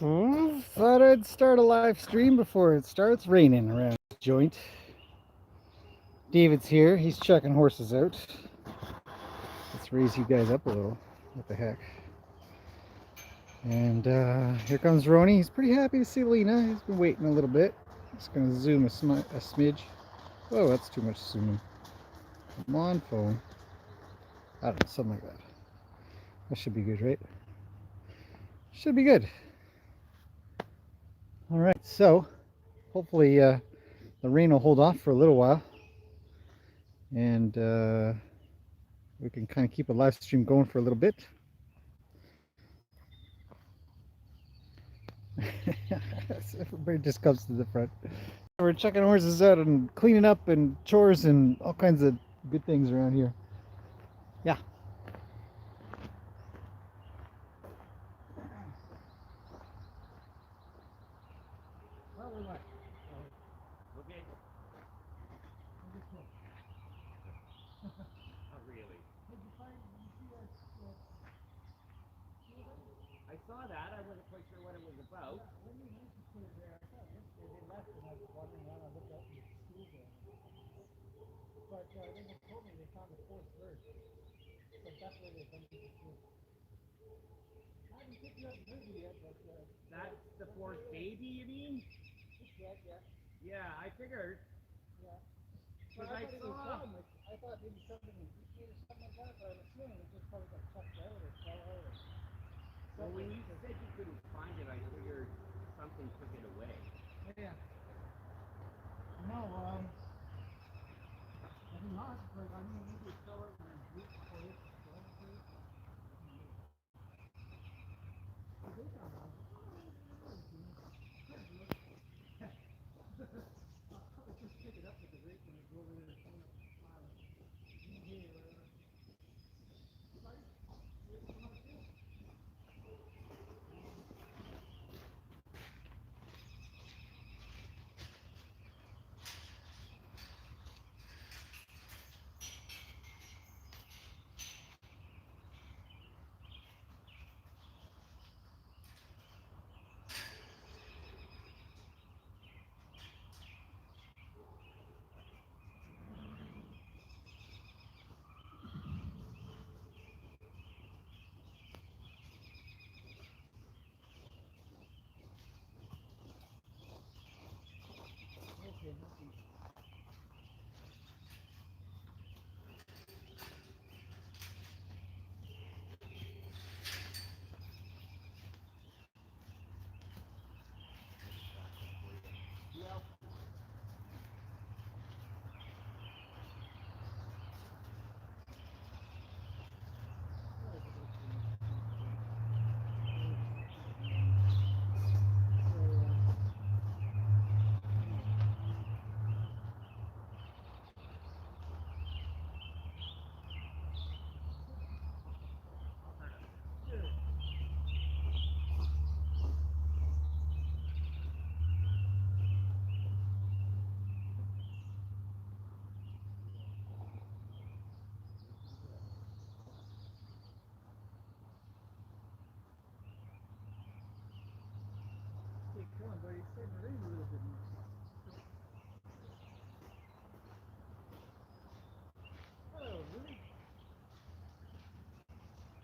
Thought I'd start a live stream before it starts raining around this joint. David's here. He's checking horses out. Let's raise you guys up a little. What the heck? And here comes Roni. He's pretty happy to see Lena. He's been waiting a little bit. Just going to zoom a smidge. Whoa, that's too much zooming. Come on, phone. I don't know, something like that. That should be good, right? Should be good. All right, so hopefully the rain will hold off for a little while, and we can kind of keep a live stream going for a little bit. Everybody just comes to the front. We're checking horses out and cleaning up and chores and all kinds of good things around here. Yeah. I saw that. I wasn't quite sure what it was about. But then they told me they found the fourth bird. So that's where they've been to the school. I haven't picked you up movie yet, but That's the fourth baby, you mean? yeah. Yeah, I figured. Yeah. Because Well, I saw. I thought maybe something was eaten or something like that, but I'm assuming it just probably got chucked out or fell out or Well, when you said you couldn't find it, I figured something took it away. Yeah. No, I did not, but I mean, maybe it fell out in a group before it fell out. I'll just pick it up with the rake when I go over there and clean up the pile. Come on, buddy, it's starting to rain a little bit more. Hello, Ruly.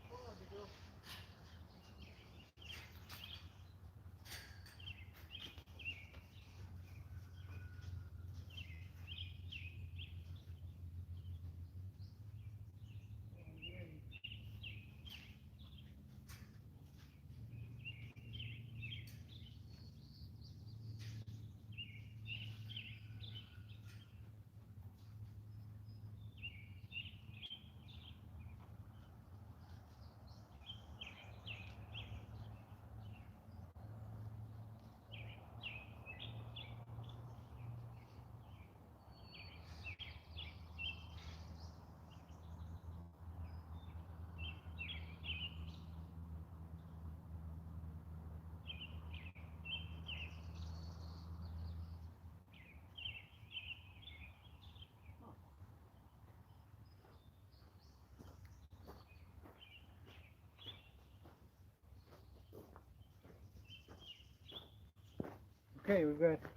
Hold on, big girl. Okay,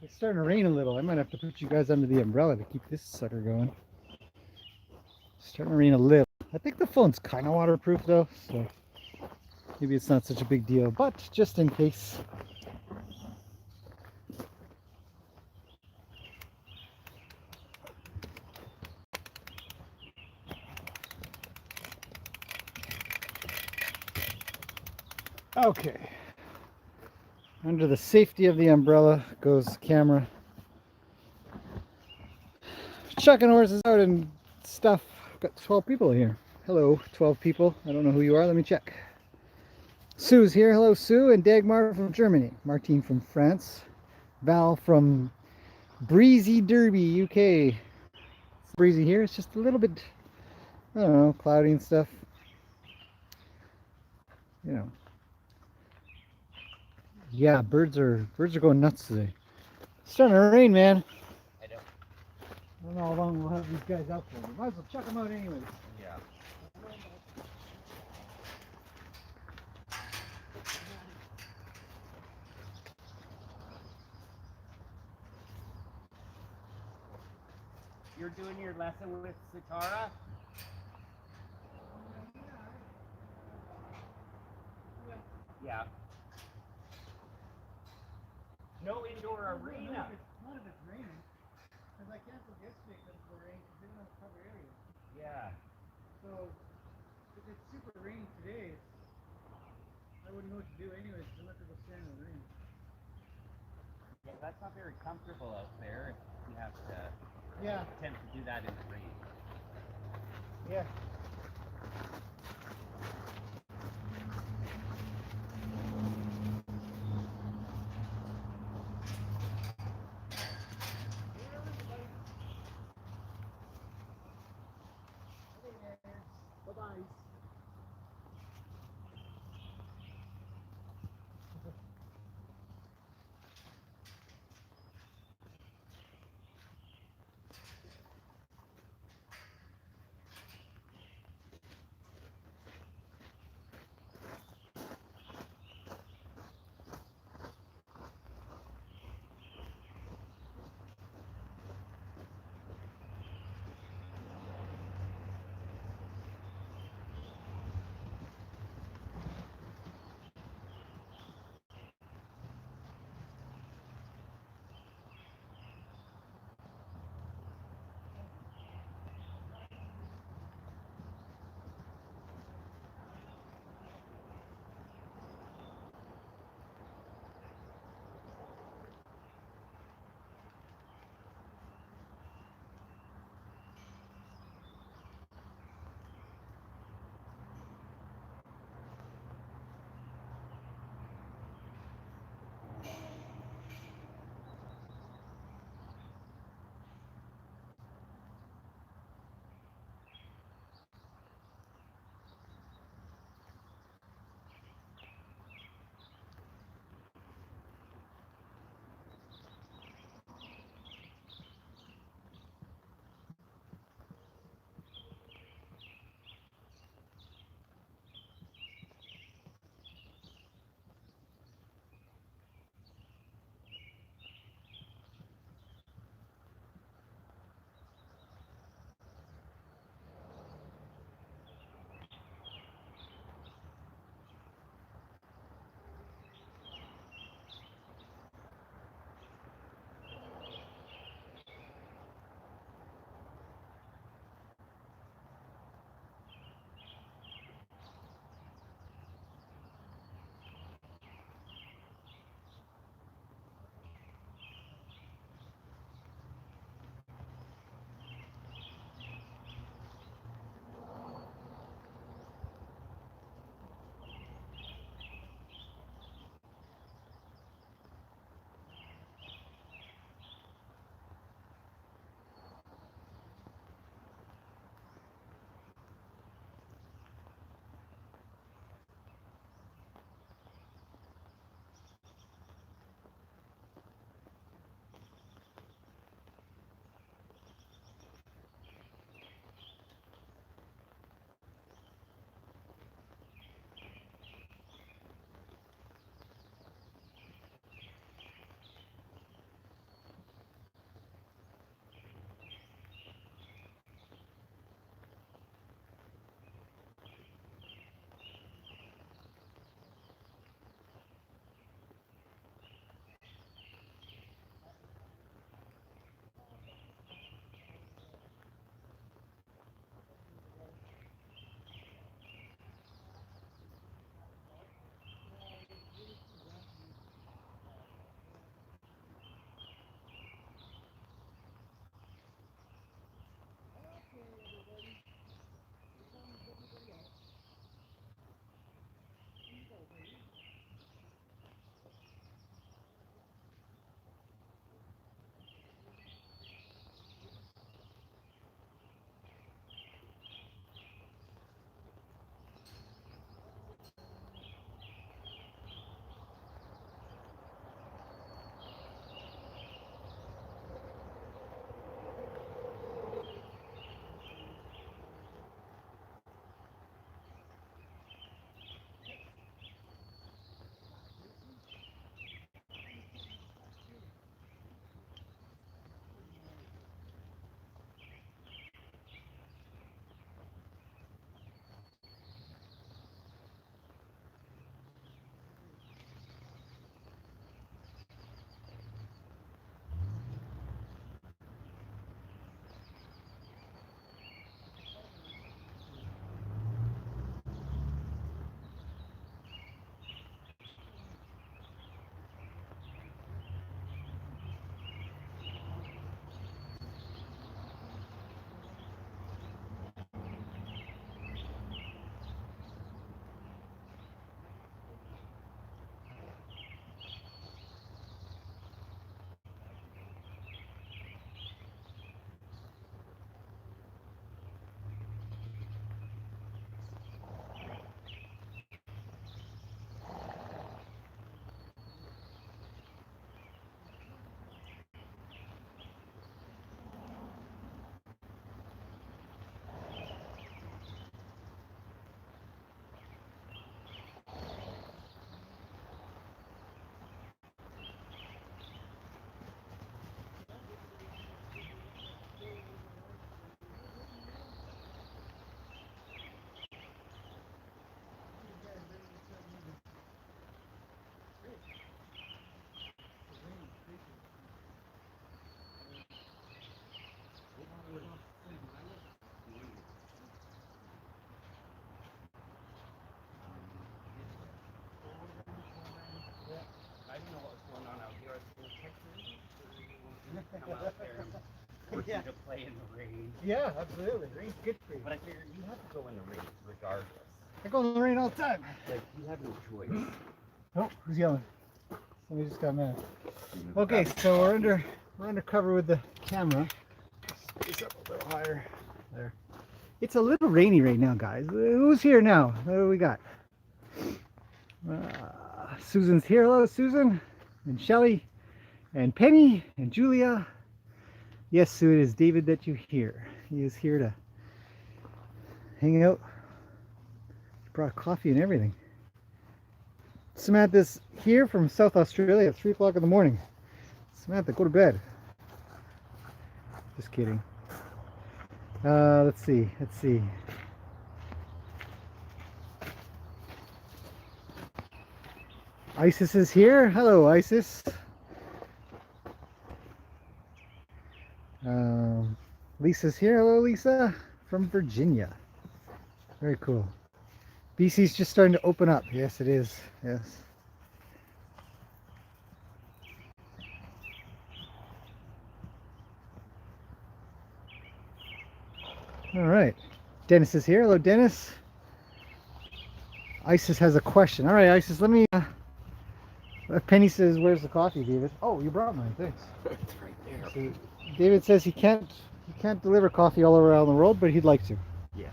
it's starting to rain a little. I might have to put you guys under the umbrella to keep this sucker going. Starting to rain a little. I think the phone's kind of waterproof though, so maybe it's not such a big deal, but just in case. Okay. Under the safety of the umbrella goes the camera. Chucking horses out and stuff. Got 12 people here. Hello, 12 people. I don't know who you are. Let me check. Sue's here. Hello, Sue. And Dagmar from Germany. Martine from France. Val from Breezy Derby, UK. It's breezy here. It's just a little bit, I don't know, cloudy and stuff. You know. Yeah, birds are going nuts today. It's starting to rain, man. I know. I don't know how long we'll have these guys out for. We might as well check them out anyways. Yeah. You're doing your lesson with Sitara? Yeah. No indoor arena. Not if it's raining. Because I canceled yesterday because of the rain. Because they don't have cover area. Yeah. So if it's super rainy today, I wouldn't know what to do anyways. I'm not going to go stand in the rain. Yeah, that's not very comfortable out there if you have to attempt to do that in the rain. Yeah. Bye-bye. come out there and force you to play in the rain. Yeah, absolutely. Rain's good for you. But I figured you have to go in the rain regardless. I go in the rain all the time. Like, you have no choice. Oh, who's yelling? Somebody just got mad. Okay, so we're under cover with the camera. Space up a little higher. There. It's a little rainy right now, guys. Who's here now? What do we got? Susan's here. Hello, Susan. And Shelly. And Penny. And Julia. Yes, Sue, it is David that you hear. He is here to hang out. He brought coffee and everything. Samantha's here from South Australia at 3 o'clock in the morning. Samantha, go to bed. Just kidding. Let's see. Isis is here. Hello, Isis. Lisa's here. Hello, Lisa, from Virginia. Very cool. BC's just starting to open up. Yes, it is. Yes. All right. Dennis is here. Hello, Dennis. Isis has a question. All right, Isis, let me... Penny says, where's the coffee, David? Oh, you brought mine. Thanks. It's right there. So David says he can't deliver coffee all around the world, but he'd like to. Yes.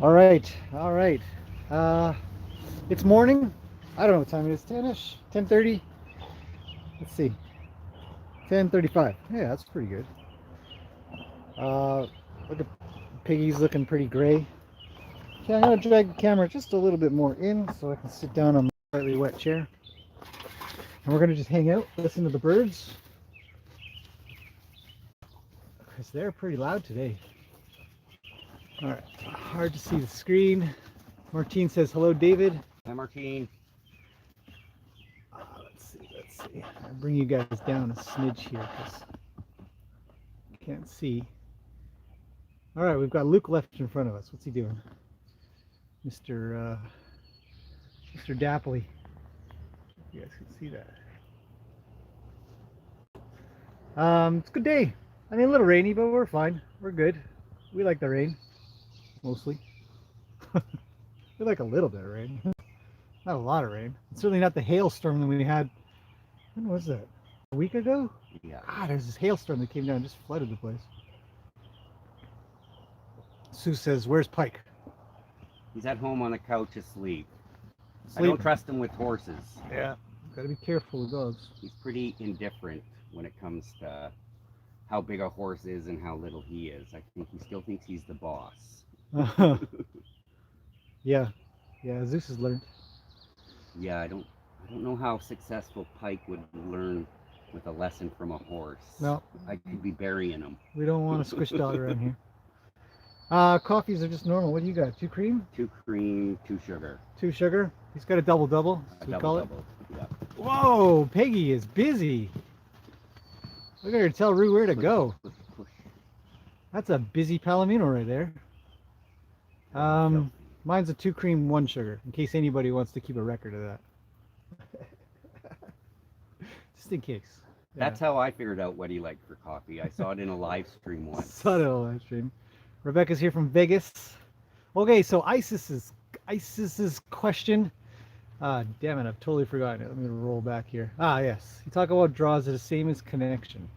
All right. It's morning. I don't know what time it is. 10ish, 10:30. Let's see. 10:35. Yeah, that's pretty good. Look at Piggy's looking pretty gray. Okay, I'm gonna drag the camera just a little bit more in so I can sit down on my slightly wet chair. And we're gonna just hang out, listen to the birds. Because they're pretty loud today. All right, hard to see the screen. Martine says, hello, David. Hi, Martine. Let's see. I'll bring you guys down a smidge here because you can't see. All right, we've got Luke left in front of us. What's he doing? Mr. Dapley. You guys can see that. It's a good day. I mean, a little rainy, but we're fine. We're good. We like the rain, mostly. We like a little bit of rain. Not a lot of rain. It's certainly not the hailstorm that we had. When was that? A week ago? Yeah. There's this hailstorm that came down and just flooded the place. Sue says, where's Pike? He's at home on the couch asleep. I don't trust him with horses. Yeah. Gotta be careful with dogs. He's pretty indifferent when it comes to how big a horse is and how little he is. I think he still thinks he's the boss. Yeah. Zeus has learned. Yeah, I don't know how successful Pike would learn with a lesson from a horse. No. I could be burying him. We don't want a squish dog around here. Coffees are just normal. What do you got? 2 cream? 2 cream, 2 sugar. 2 sugar? He's got a double. A double. Yeah. Whoa, Peggy is busy. We're going to tell Rue where to go. Push. That's a busy Palomino right there. Mine's a 2 cream, 1 sugar, in case anybody wants to keep a record of that. Just in case. Yeah. That's how I figured out what he liked for coffee. I saw it in a live stream once. Saw it in a live stream. Rebecca's here from Vegas. Okay, so Isis's question. Damn it, I've totally forgotten it. Let me roll back here. Yes. You talk about draws are the same as connection.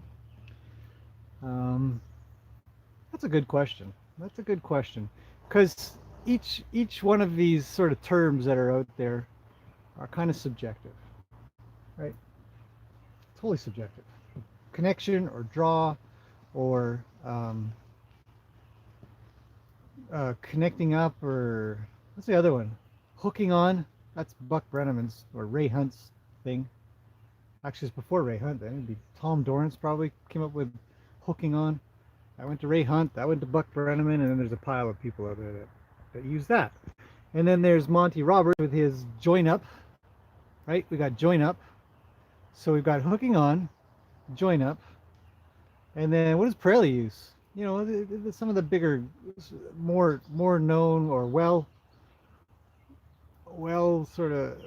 That's a good question. Because each one of these sort of terms that are out there are kind of subjective, right? Totally subjective. Connection or draw or connecting up, or what's the other one? Hooking on. That's Buck Brenneman's or Ray Hunt's thing. Actually, it's before Ray Hunt. Then it'd be Tom Dorrance probably came up with hooking on. I went to Ray Hunt. I went to Buck Brenneman, and then there's a pile of people out there that use that. And then there's Monty Roberts with his join up. Right? We got join up. So we've got hooking on, join up, and then what does Pirelli use? You know, some of the bigger, more known or well sort of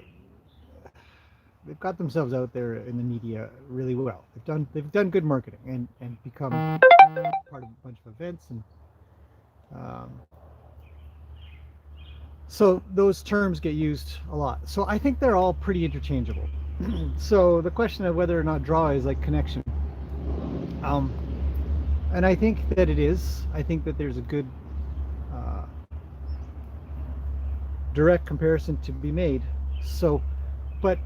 they've got themselves out there in the media really well. They've done good marketing and become part of a bunch of events and um, so those terms get used a lot. So I think they're all pretty interchangeable. So the question of whether or not draw is like connection, um, and I think that it is. I think that there's a good uh, direct comparison to be made. So, but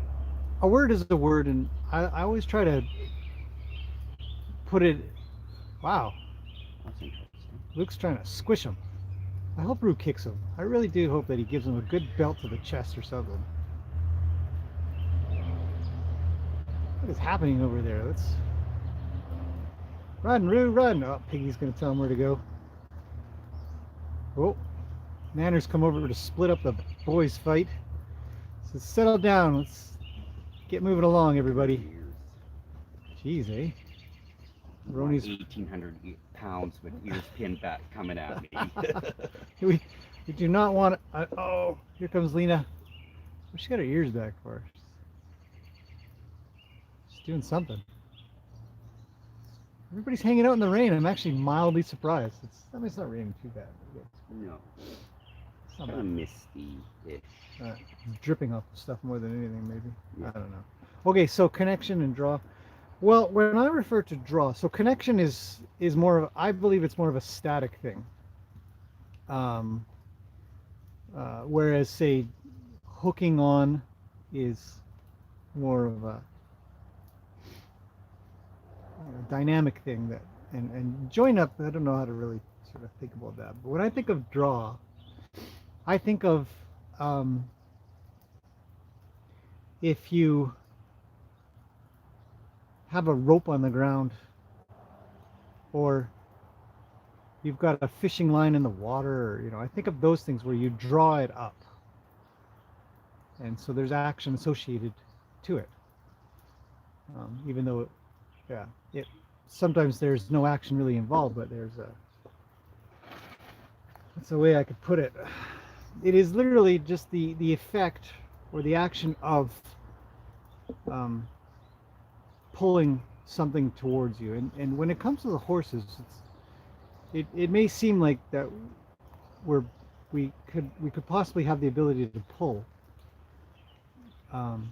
a word is a word, and I always try to put it. Wow, That's interesting. Luke's trying to squish him. I hope Rue kicks him. I really do hope that he gives him a good belt to the chest or something. What is happening over there? Let's run, Rue, run! Oh, Piggy's gonna tell him where to go. Oh, Nanner's come over to split up the boys' fight. So settle down. Let's get moving along, everybody. Jeez, eh? Roni's 1,800 pounds with ears pinned back coming at me. we do not want. Oh, here comes Lena. What's she got her ears back for? She's doing something. Everybody's hanging out in the rain. I'm actually mildly surprised. I mean, it's not raining too bad. No. It's not Kind bad. of misty-ish. It's dripping off stuff more than anything, maybe. Yeah. I don't know. Okay, so connection and draw. Well, when I refer to draw, so connection is more of, I believe it's more of a static thing. Whereas, say, hooking on is more of a dynamic thing that, and join up, I don't know how to really sort of think about that. But when I think of draw, I think of if you have a rope on the ground, or you've got a fishing line in the water, or, I think of those things where you draw it up, and so there's action associated to it, even though sometimes there's no action really involved, but that's the way I could put it. It is literally just the effect or the action of pulling something towards you. And when it comes to the horses, it may seem like that we could possibly have the ability to pull, and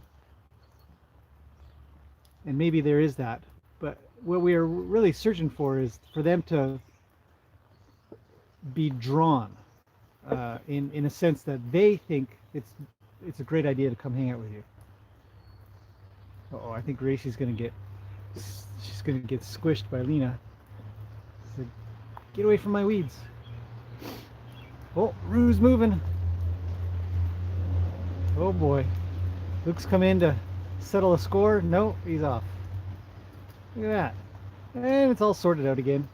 maybe there is that, but what we are really searching for is for them to be drawn, in a sense that they think it's a great idea to come hang out with you. Oh, I think Gracie's gonna get squished by Lena. So, get away from my weeds. Oh, Rue's moving. Oh boy. Luke's come in to settle a score. No, he's off. Look at that. And it's all sorted out again.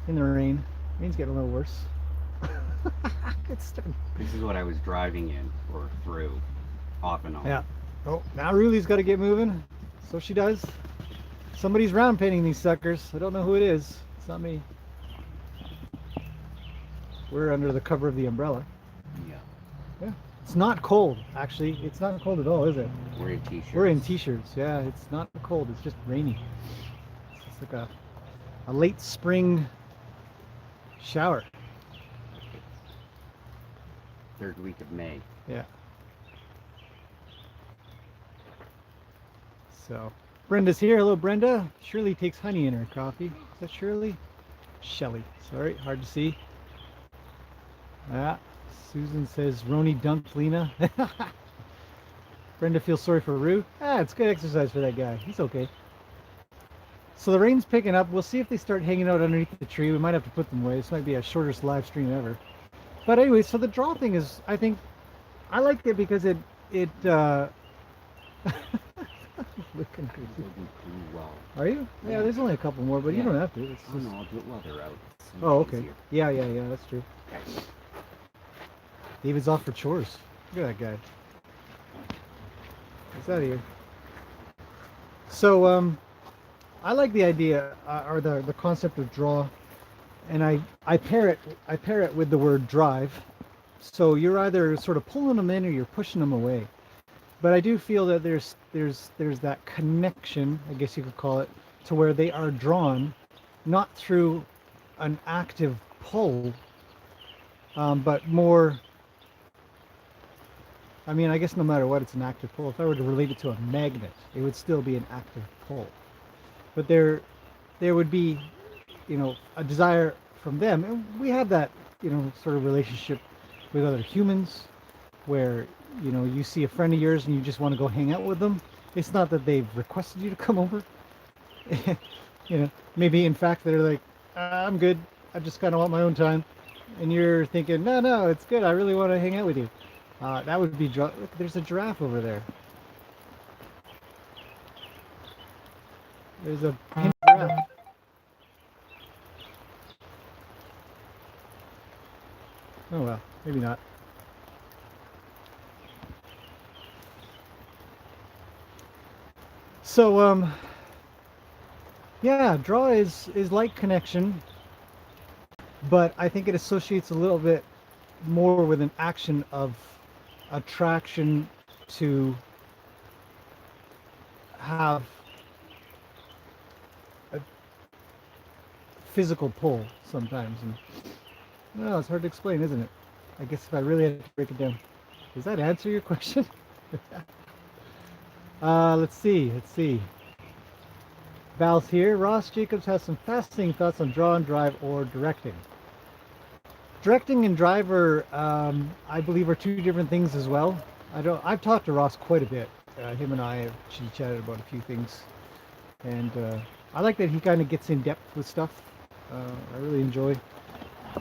In the rain. Rain's getting a little worse. It's starting. This is what I was driving in or through, off and on. Yeah. Oh, now Ruly's got to get moving. So she does. Somebody's round painting these suckers. I don't know who it is. It's not me. We're under the cover of the umbrella. Yeah. Yeah. It's not cold, actually. It's not cold at all, is it? We're in t-shirts. We're in t-shirts. Yeah, it's not cold. It's just rainy. It's like a late spring shower. Third week of May. Yeah. So, Brenda's here. Hello, Brenda. Shirley takes honey in her coffee. Is that Shirley? Shelley. Sorry, hard to see. Yeah. Susan says Roni dunked Lena. Brenda feels sorry for Rue. It's good exercise for that guy. He's okay. So the rain's picking up. We'll see if they start hanging out underneath the tree. We might have to put them away. This might be our shortest live stream ever. But anyway, so the draw thing is, I think, I like it because it looking good. Well. Are you? Yeah, there's only a couple more, but you don't have to. It's Oh just... no, I'll do it while they're out. Oh, okay. Easier. Yeah, that's true. Okay. David's off for chores. Look at that guy. He's out of here. So, I like the idea, or the concept of draw, and I pair it with the word drive. So you're either sort of pulling them in or you're pushing them away. But I do feel that there's that connection, I guess you could call it, to where they are drawn not through an active pull, but more. I mean, I guess no matter what, it's an active pull. If I were to relate it to a magnet, it would still be an active pull. But there would be, a desire from them, and we have that, sort of relationship with other humans, where you see a friend of yours and you just want to go hang out with them. It's not that they've requested you to come over. Maybe in fact they're like, I'm good. I just kind of want my own time, and you're thinking, no, no, it's good. I really want to hang out with you. That would be. Look, there's a giraffe over there. There's a pink giraffe. Oh well, maybe not. So yeah, draw is like connection, but I think it associates a little bit more with an action of attraction to have a physical pull sometimes. And well, it's hard to explain, isn't it? I guess if I really had to break it down. Does that answer your question? Let's see. Val's here. Ross Jacobs has some fascinating thoughts on draw and drive or directing. Directing and drive are, I believe, are two different things as well. I've talked to Ross quite a bit. Him and I have chatted about a few things, and I like that he kind of gets in depth with stuff. I really enjoy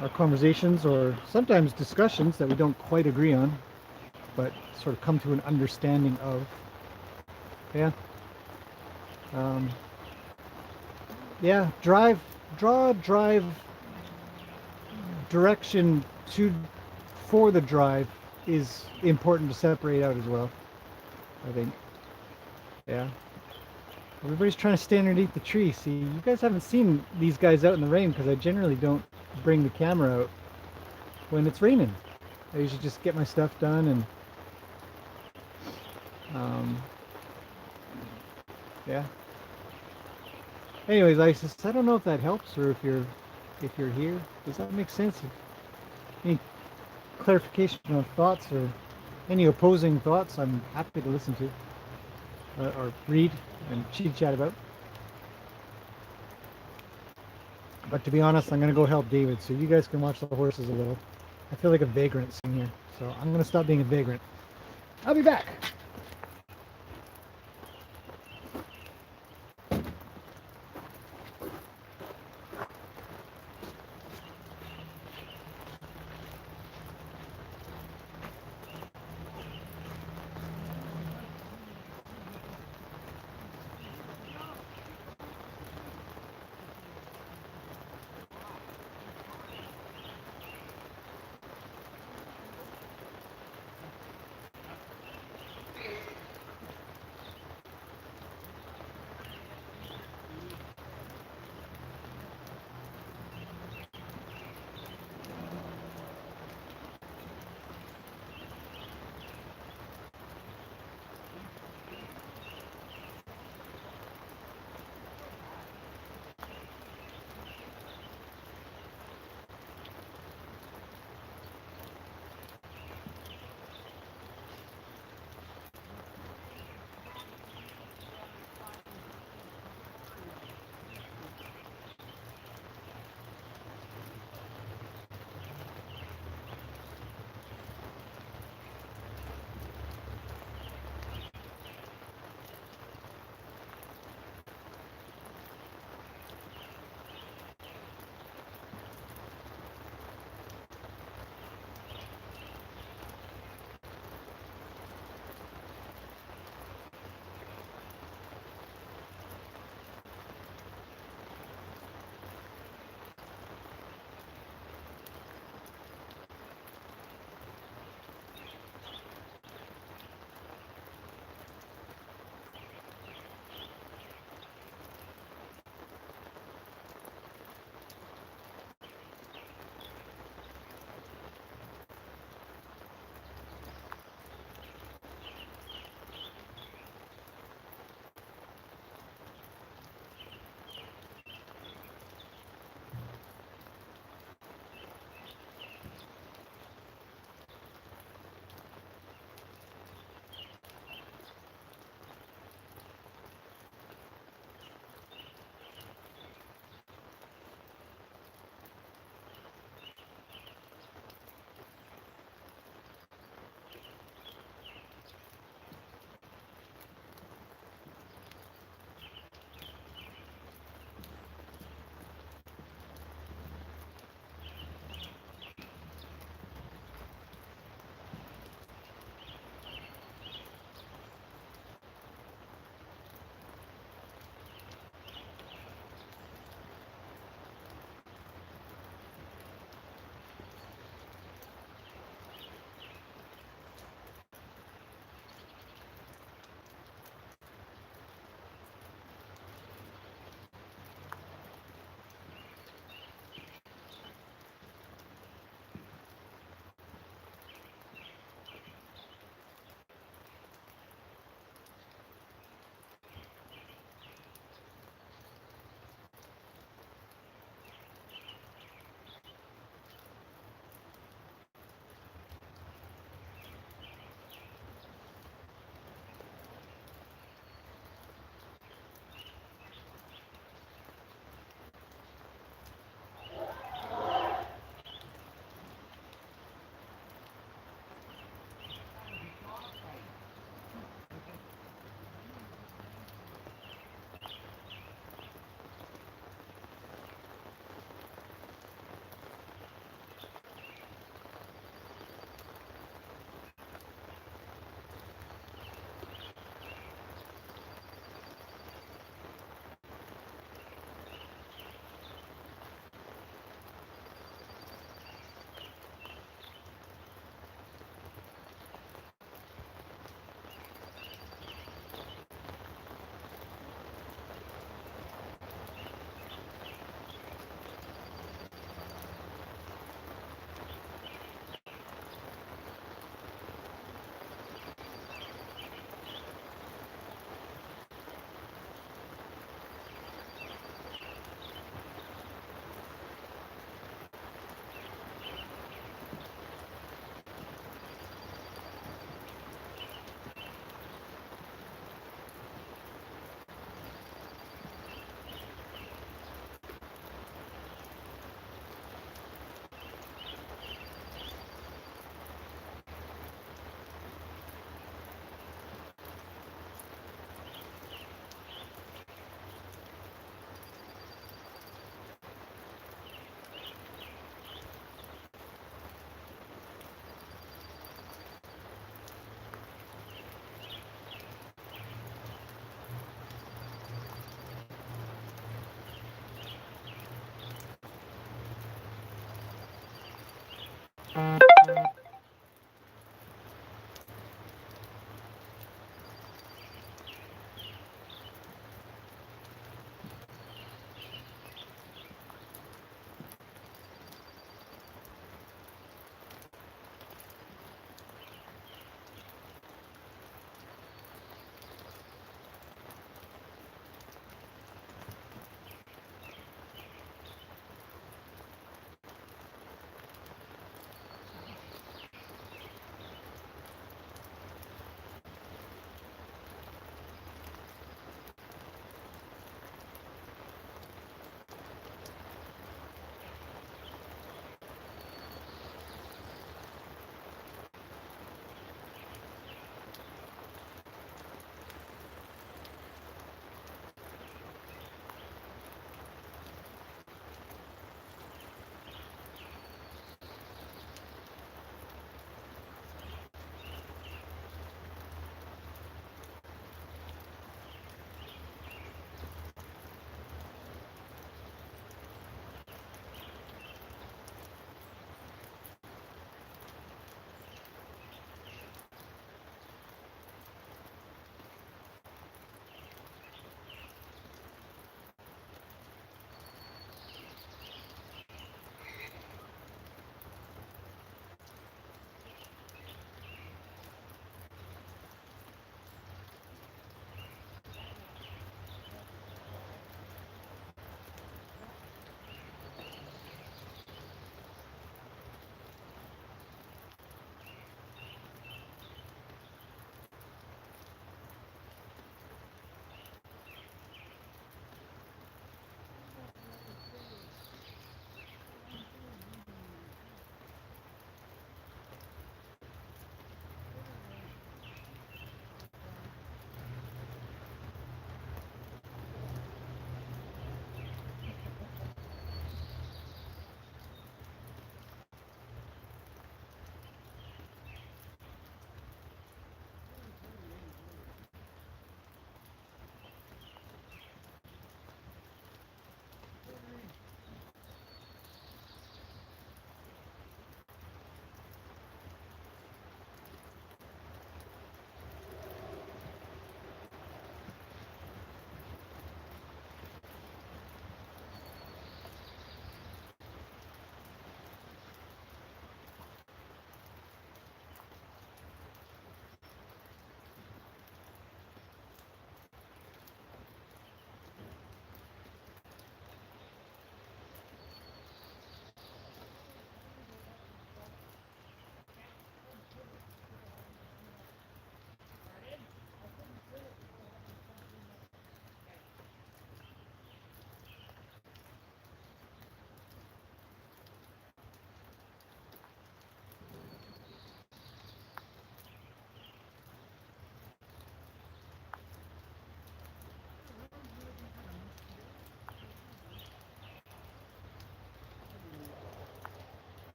our conversations, or sometimes discussions that we don't quite agree on, but sort of come to an understanding of. Yeah. Yeah, draw, drive, direction for the drive is important to separate out as well, I think. Yeah. Everybody's trying to stay underneath the tree. See, you guys haven't seen these guys out in the rain because I generally don't bring the camera out when it's raining. I usually just get my stuff done and yeah. Anyways, Isis, I don't know if that helps or if you're here. Does that make sense? Any clarification of thoughts or any opposing thoughts, I'm happy to listen to or read and chat about. But to be honest, I'm going to go help David so you guys can watch the horses a little. I feel like a vagrant sitting here, so I'm going to stop being a vagrant. I'll be back.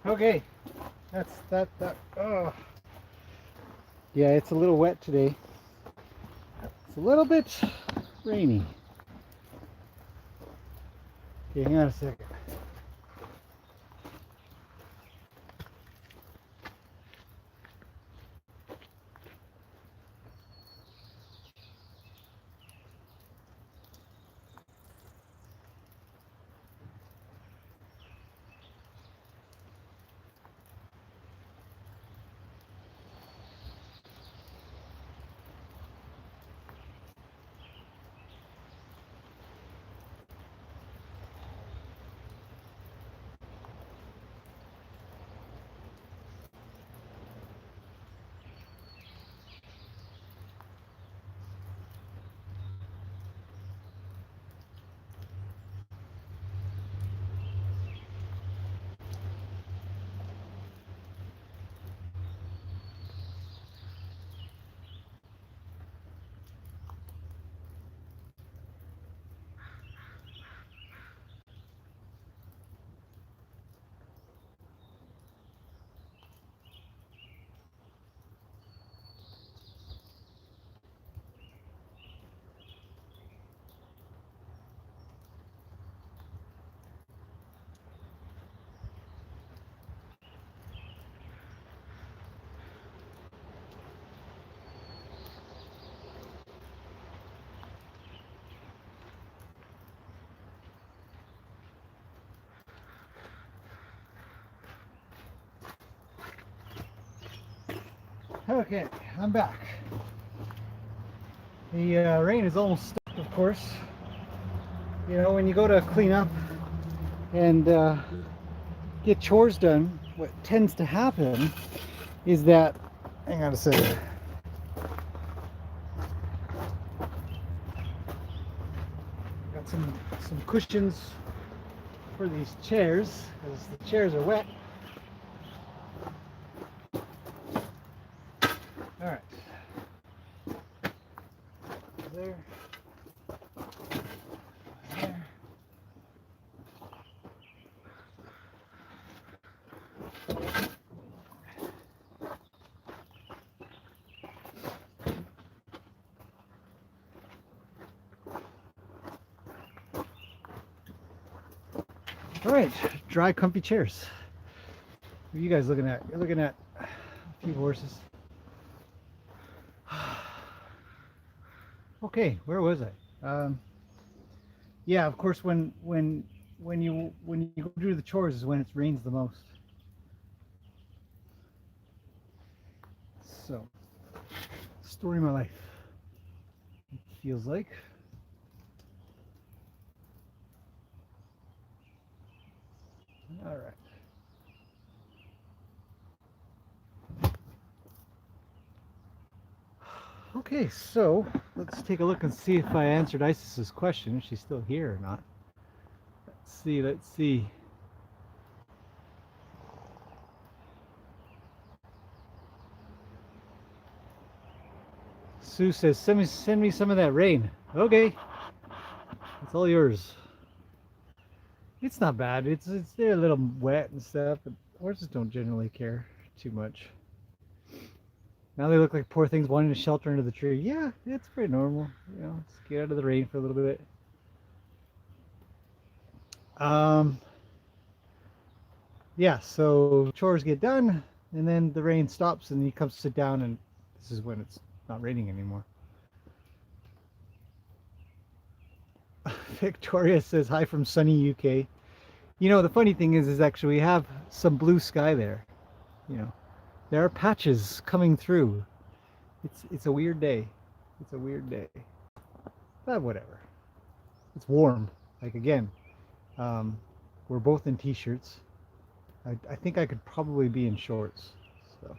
Okay, that's that. Oh, yeah, it's a little wet today. It's a little bit rainy. Okay, hang on a second. Okay, I'm back. The rain is almost stopped, of course. You know, when you go to clean up and get chores done, what tends to happen is that, hang on a second. Got some cushions for these chairs, because the chairs are wet. All right. There. There. All right, dry, comfy chairs. What are you guys looking at? You're looking at a few horses. Okay, where was I? Yeah, of course, when you go do the chores is when it rains the most. So, story of my life. It feels like. All right. Okay, so let's take a look and see if I answered Isis's question. If she's still here or not. Let's see. Let's see. Sue says, send me some of that rain. Okay, it's all yours. It's not bad. They're a little wet and stuff, but horses don't generally care too much. Now they look like poor things wanting to shelter under the tree. Yeah, it's pretty normal. You know, let's get out of the rain for a little bit. Yeah, so chores get done, and then the rain stops, and you come sit down, and this is when it's not raining anymore. Victoria says hi from sunny UK. You know, the funny thing is actually we have some blue sky there. You know, there are patches coming through. It's a weird day. It's a weird day. But whatever. It's warm. Like again, we're both in t-shirts. I think I could probably be in shorts. So.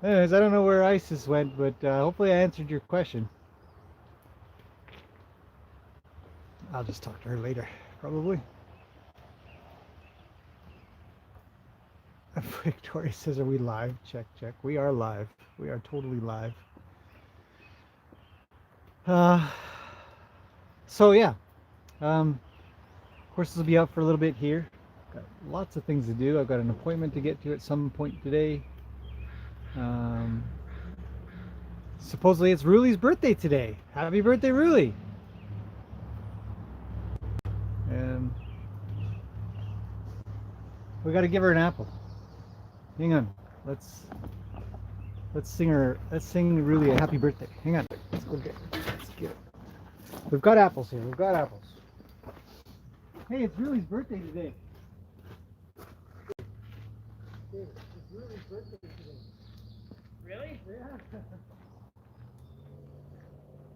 Anyways, I don't know where Isis went, but hopefully I answered your question. I'll just talk to her later, probably. Victoria says, are we live? Check, check. We are live. We are totally live. So yeah. Horses will be out for a little bit here. Got lots of things to do. I've got an appointment to get to at some point today. Supposedly it's Ruly's birthday today. Happy birthday, Ruly! And we got to give her an apple. Hang on. Let's sing Ruly a happy birthday. Hang on. Let's get it. We've got apples here. We've got apples. Hey, it's Ruly's birthday today. It's Ruly's birthday today. Really? Yeah.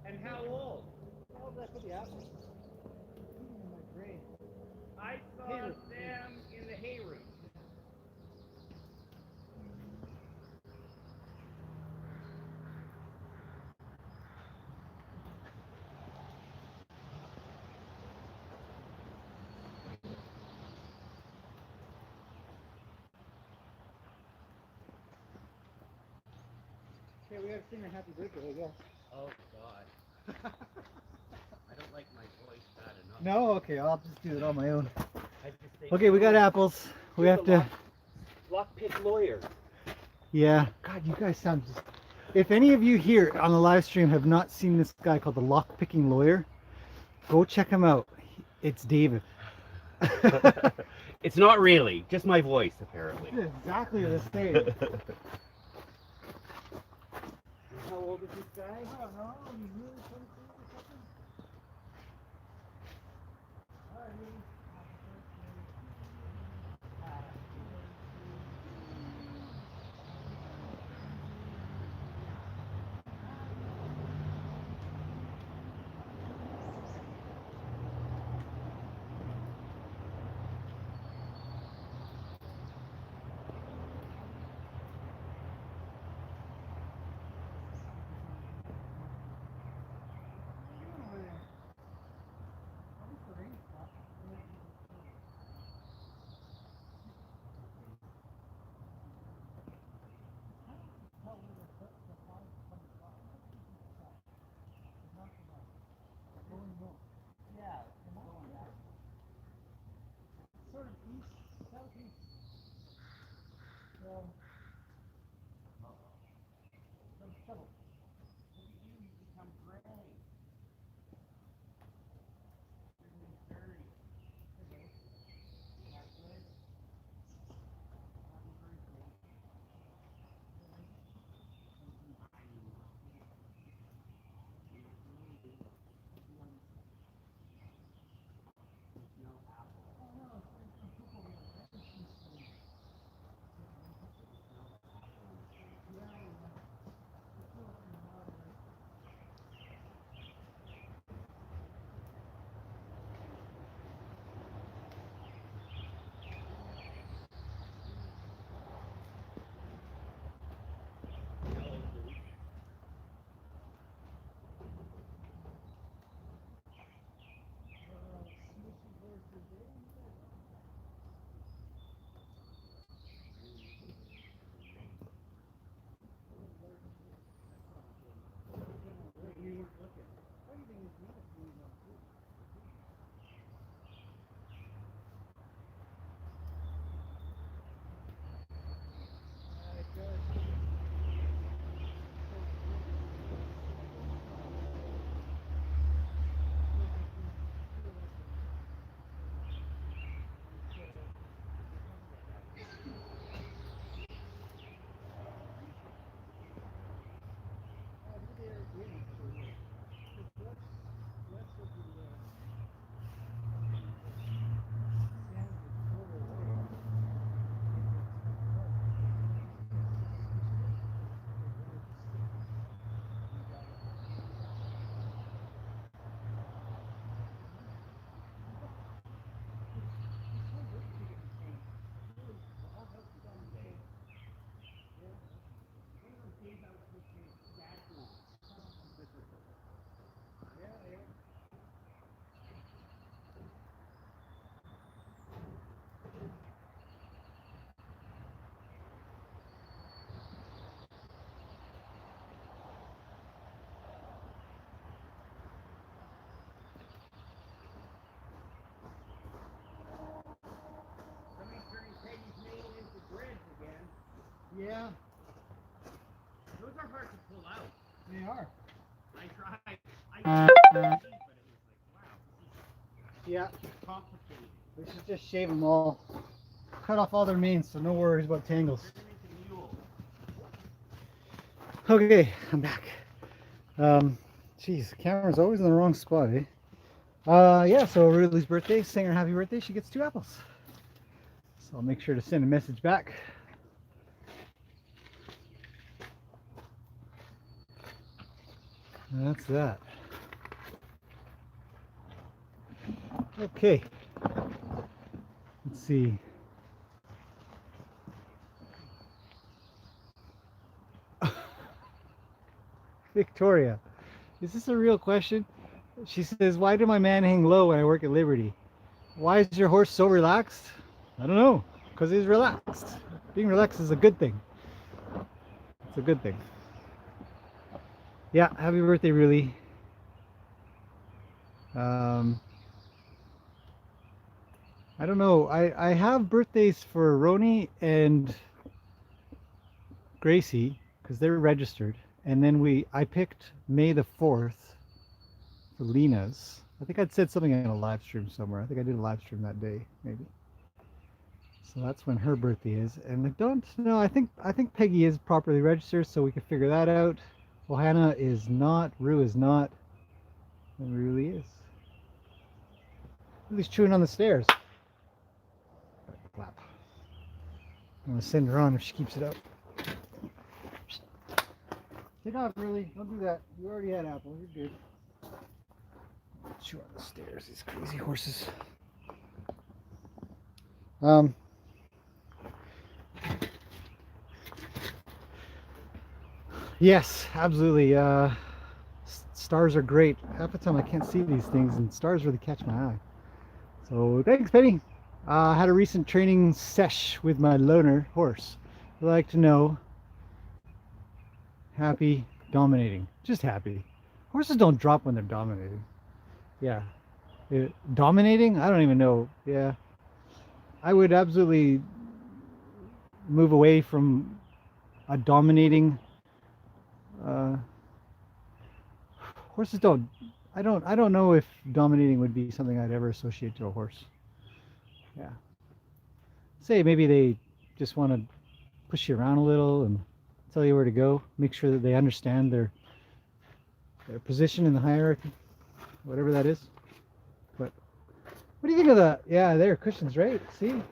And how old? How did I put the apples? In my brain. I saw Hay room. them in the hay room. Okay, we gotta sing a happy birthday, I guess. Oh God. I don't like my voice bad enough. No? Okay, I'll just do it on my own. I just think, Okay, we got apples. We have to... Lockpick lawyer. Yeah. God, you guys sound just... If any of you here on the live stream have not seen this guy called the Lockpicking Lawyer, go check him out. It's David. It's not really, just my voice apparently. It's exactly the same. How old is this guy? I don't know. He's really 23 or something. Sort of east, southeast. Some stubble. Yeah, Those are hard to pull out. they are. I tried. I tried, but it was like, wow, Yeah, this is complicated. we should just shave them all. Cut off all their manes, so no worries about tangles. Turn them into mules. Okay, I'm back. Geez, the camera's always in the wrong spot, eh? Yeah, so Ruly's birthday, sang her happy birthday, she gets 2 apples. So I'll make sure to send a message back. And that's that. Okay. Let's see. Victoria, is this a real question? She says, why did my man hang low when I work at Liberty? Why is your horse so relaxed? I don't know, because he's relaxed. Being relaxed is a good thing. It's a good thing. Yeah, happy birthday, Ruly. I don't know. I have birthdays for Roni and Gracie because they're registered, and then I picked May the 4th for Lena's. I think I'd said something in a live stream somewhere. I think I did a live stream that day, maybe. So that's when her birthday is, and I don't know. I think Peggy is properly registered, so we can figure that out. Johanna is not. Rue is not, and Ruly is. Ruly's chewing on the stairs. Clap. I'm gonna send her on if she keeps it up. Get off, Ruly. Don't do that. You already had apple. You're good. Chew on the stairs. These crazy horses. Yes, absolutely. Stars are great. Half the time I can't see these things, and stars really catch my eye. So thanks, Penny. I had a recent training sesh with my loner horse. I'd like to know. Happy dominating. Just happy. Horses don't drop when they're dominating. Yeah. Dominating? I don't even know. Yeah. I would absolutely move away from a dominating. Horses don't. I don't know if dominating would be something I'd ever associate to a horse. Yeah. Say maybe they just want to push you around a little and tell you where to go. Make sure that they understand their position in the hierarchy, whatever that is. But what do you think of that? Yeah, there, cushions, right? See,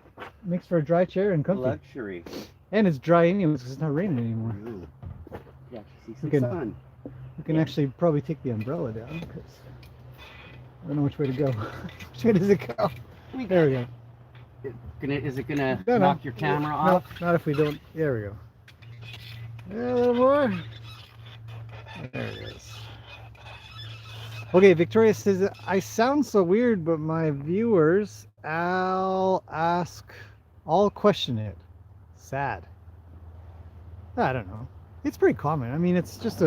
makes for a dry chair and comfy. Luxury. And it's dry anyways because it's not raining anymore. Ooh. Yeah, see We some can- sun. You can actually probably take the umbrella down because I don't know which way to go. Which way does it go? There we go. Is it gonna No, knock your camera off? No, not if we don't. There we go. Yeah, a little more. There it is. Okay, Victoria says, I sound so weird, but my viewers all question it. Sad. I don't know. It's pretty common. I mean, it's just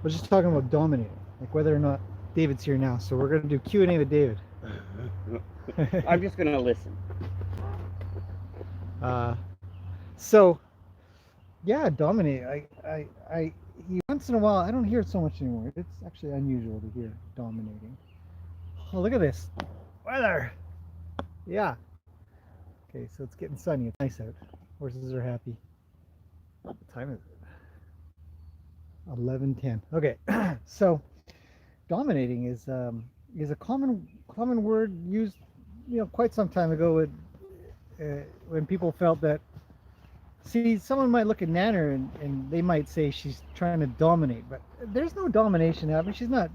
we're just talking about dominating, like whether or not David's here now. So we're gonna do Q&A with David. I'm just gonna listen. So yeah, dominate. Once in a while, I don't hear it so much anymore. It's actually unusual to hear dominating. Oh, look at this weather. Yeah. Okay, so it's getting sunny. It's nice out. Horses are happy. What time is it? 11:10. Okay, so dominating is a common word used, quite some time ago when people felt that. See, someone might look at Nanner and they might say she's trying to dominate, but there's no domination happening. She's not,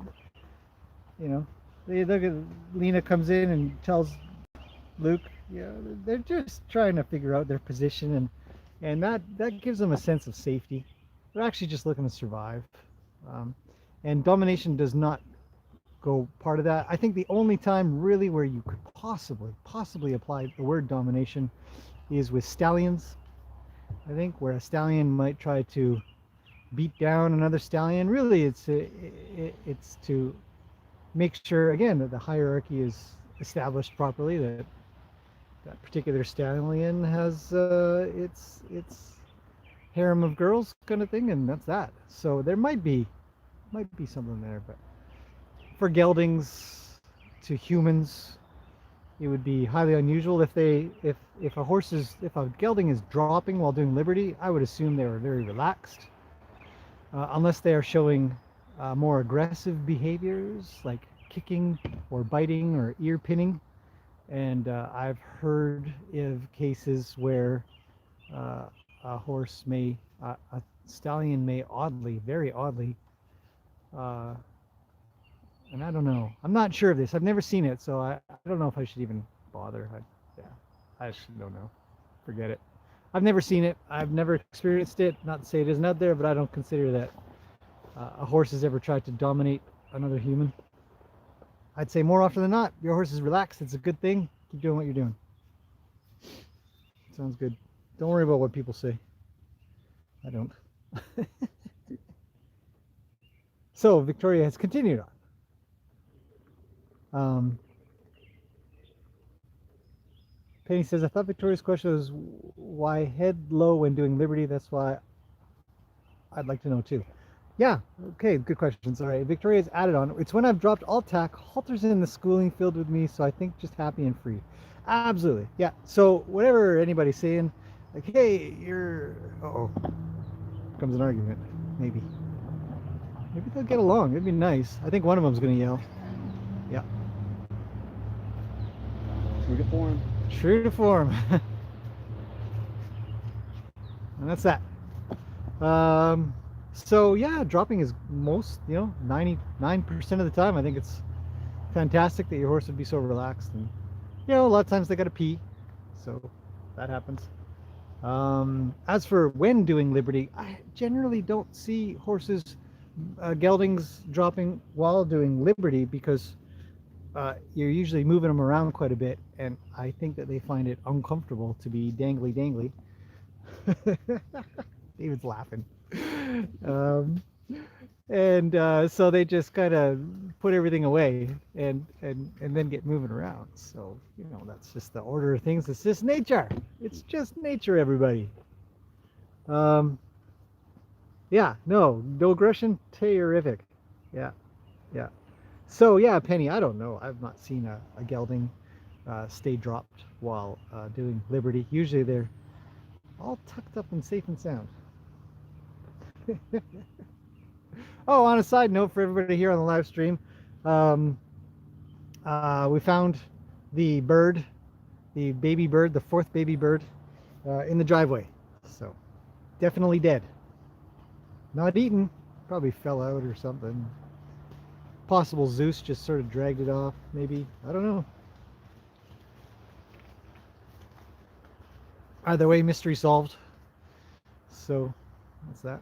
They look at Lena comes in and tells Luke, they're just trying to figure out their position, and that gives them a sense of safety. They're actually just looking to survive, and domination does not go part of that. I think the only time really where you could possibly apply the word domination is with stallions. I think where a stallion might try to beat down another stallion. Really, it's to make sure again that the hierarchy is established properly. That particular stallion has its harem of girls kind of thing, and that's that. So there might be something there, but for geldings to humans, it would be highly unusual if if a gelding is dropping while doing liberty. I would assume they were very relaxed, unless they are showing more aggressive behaviors like kicking or biting or ear pinning. And I've heard of cases where a horse may, a stallion may oddly, very oddly, uh, and I don't know. I'm not sure of this. I've never seen it, so I don't know if I should even bother. Yeah, I just don't know. Forget it. I've never seen it. I've never experienced it. Not to say it isn't out there, but I don't consider that a horse has ever tried to dominate another human. I'd say more often than not, your horse is relaxed. It's a good thing. Keep doing what you're doing. Sounds good. Don't worry about what people say. I don't. So Victoria has continued on. Penny says, I thought Victoria's question was why head low when doing liberty. That's why I'd like to know too. Yeah, okay, good questions. All right, Victoria's added on. It's when I've dropped all tack, halters in the schooling field with me, so I think just happy and free. Absolutely, yeah. So whatever anybody's saying, like, hey, you're, uh-oh, comes an argument, maybe. Maybe they'll get along. It'd be nice. I think one of them's gonna yell. Yeah. True to form. True to form. And that's that. So yeah, dropping is most, 99% of the time. I think it's fantastic that your horse would be so relaxed, and a lot of times they gotta pee, so that happens. As for when doing liberty, I generally don't see horses, geldings dropping while doing liberty because you're usually moving them around quite a bit, and I think that they find it uncomfortable to be dangly. David's laughing. And so they just kind of put everything away and then get moving around. So that's just the order of things. It's just nature. It's just nature, everybody. Yeah, no aggression. Terrific. Yeah. So yeah, Penny, I don't know. I've not seen a gelding stay dropped while doing liberty. Usually they're all tucked up and safe and sound. Oh, on a side note for everybody here on the live stream, we found the bird, the baby bird, the fourth baby bird, in the driveway. So definitely dead. Not eaten. Probably fell out or something. Possible Zeus just sort of dragged it off, maybe. I don't know. Either way, mystery solved. So that's that.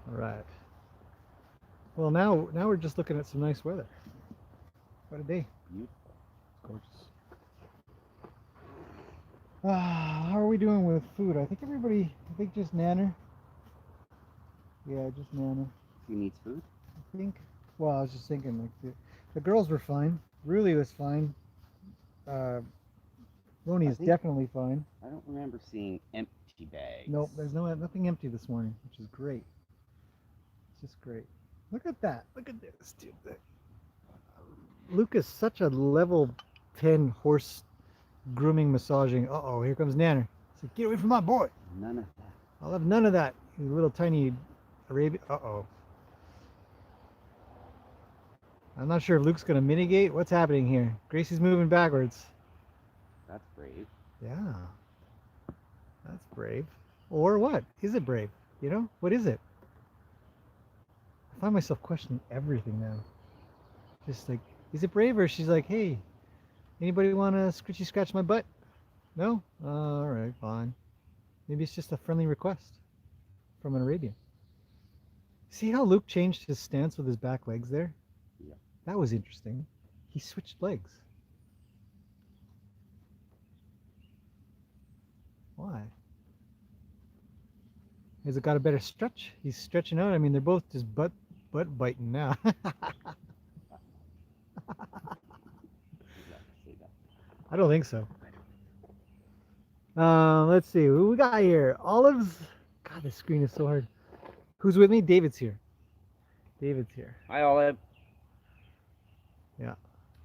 All right. Well, now we're just looking at some nice weather. What a day. It's gorgeous. How are we doing with food? I think just Nanner. Yeah, just Nanner. Who needs food? I think. Well, I was just thinking, like, the girls were fine. Ruly was fine. Roni is definitely fine. I don't remember seeing empty bags. Nope, there's nothing empty this morning, which is great. It's just great. Look at that. Look at this, dude. Luke is such a level 10 horse grooming, massaging. Uh-oh, here comes Nanner. It's like, get away from my boy. None of that. I'll have none of that, you little tiny Arabian. Uh-oh. I'm not sure if Luke's going to mitigate. What's happening here? Gracie's moving backwards. That's brave. Yeah. That's brave. Or what? Is it brave? What is it? I find myself questioning everything now. Just like, is it brave, or she's like, hey, anybody want to scritchy scratch my butt? No? All right, fine. Maybe it's just a friendly request from an Arabian. See how Luke changed his stance with his back legs there? Yeah. That was interesting. He switched legs. Why? Has it got a better stretch? He's stretching out. I mean, they're both just butt biting now. Say that. I don't think so. Let's see who we got here. Olive's. God, this screen is so hard. Who's with me? David's here. David's here. Hi, Olive. Yeah.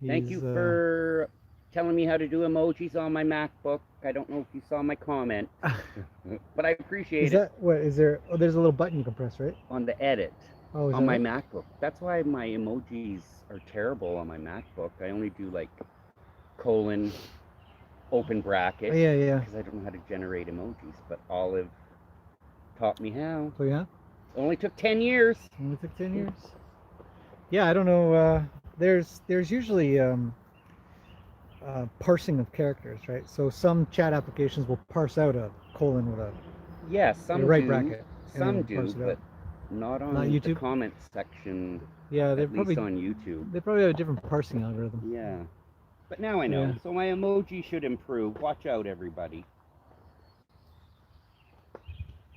Thank you for telling me how to do emojis on my MacBook. I don't know if you saw my comment, but I appreciate Is it. that what? Is there? Oh, there's a little button you can press, right? On the edit Oh, is on that my it? MacBook. That's why my emojis are terrible on my MacBook. I only do like colon, open bracket. Oh, yeah. Because I don't know how to generate emojis, but Olive taught me how. Oh, yeah. It only took 10 years. Only took 10 years. Yeah, I don't know. There's usually parsing of characters, right? So some chat applications will parse out a colon with a Some right do. bracket. Some do, but not on Not the YouTube? comment section. Yeah, At least on YouTube. They probably have a different parsing algorithm. Yeah. But now I know. Yeah. So my emoji should improve. Watch out, everybody.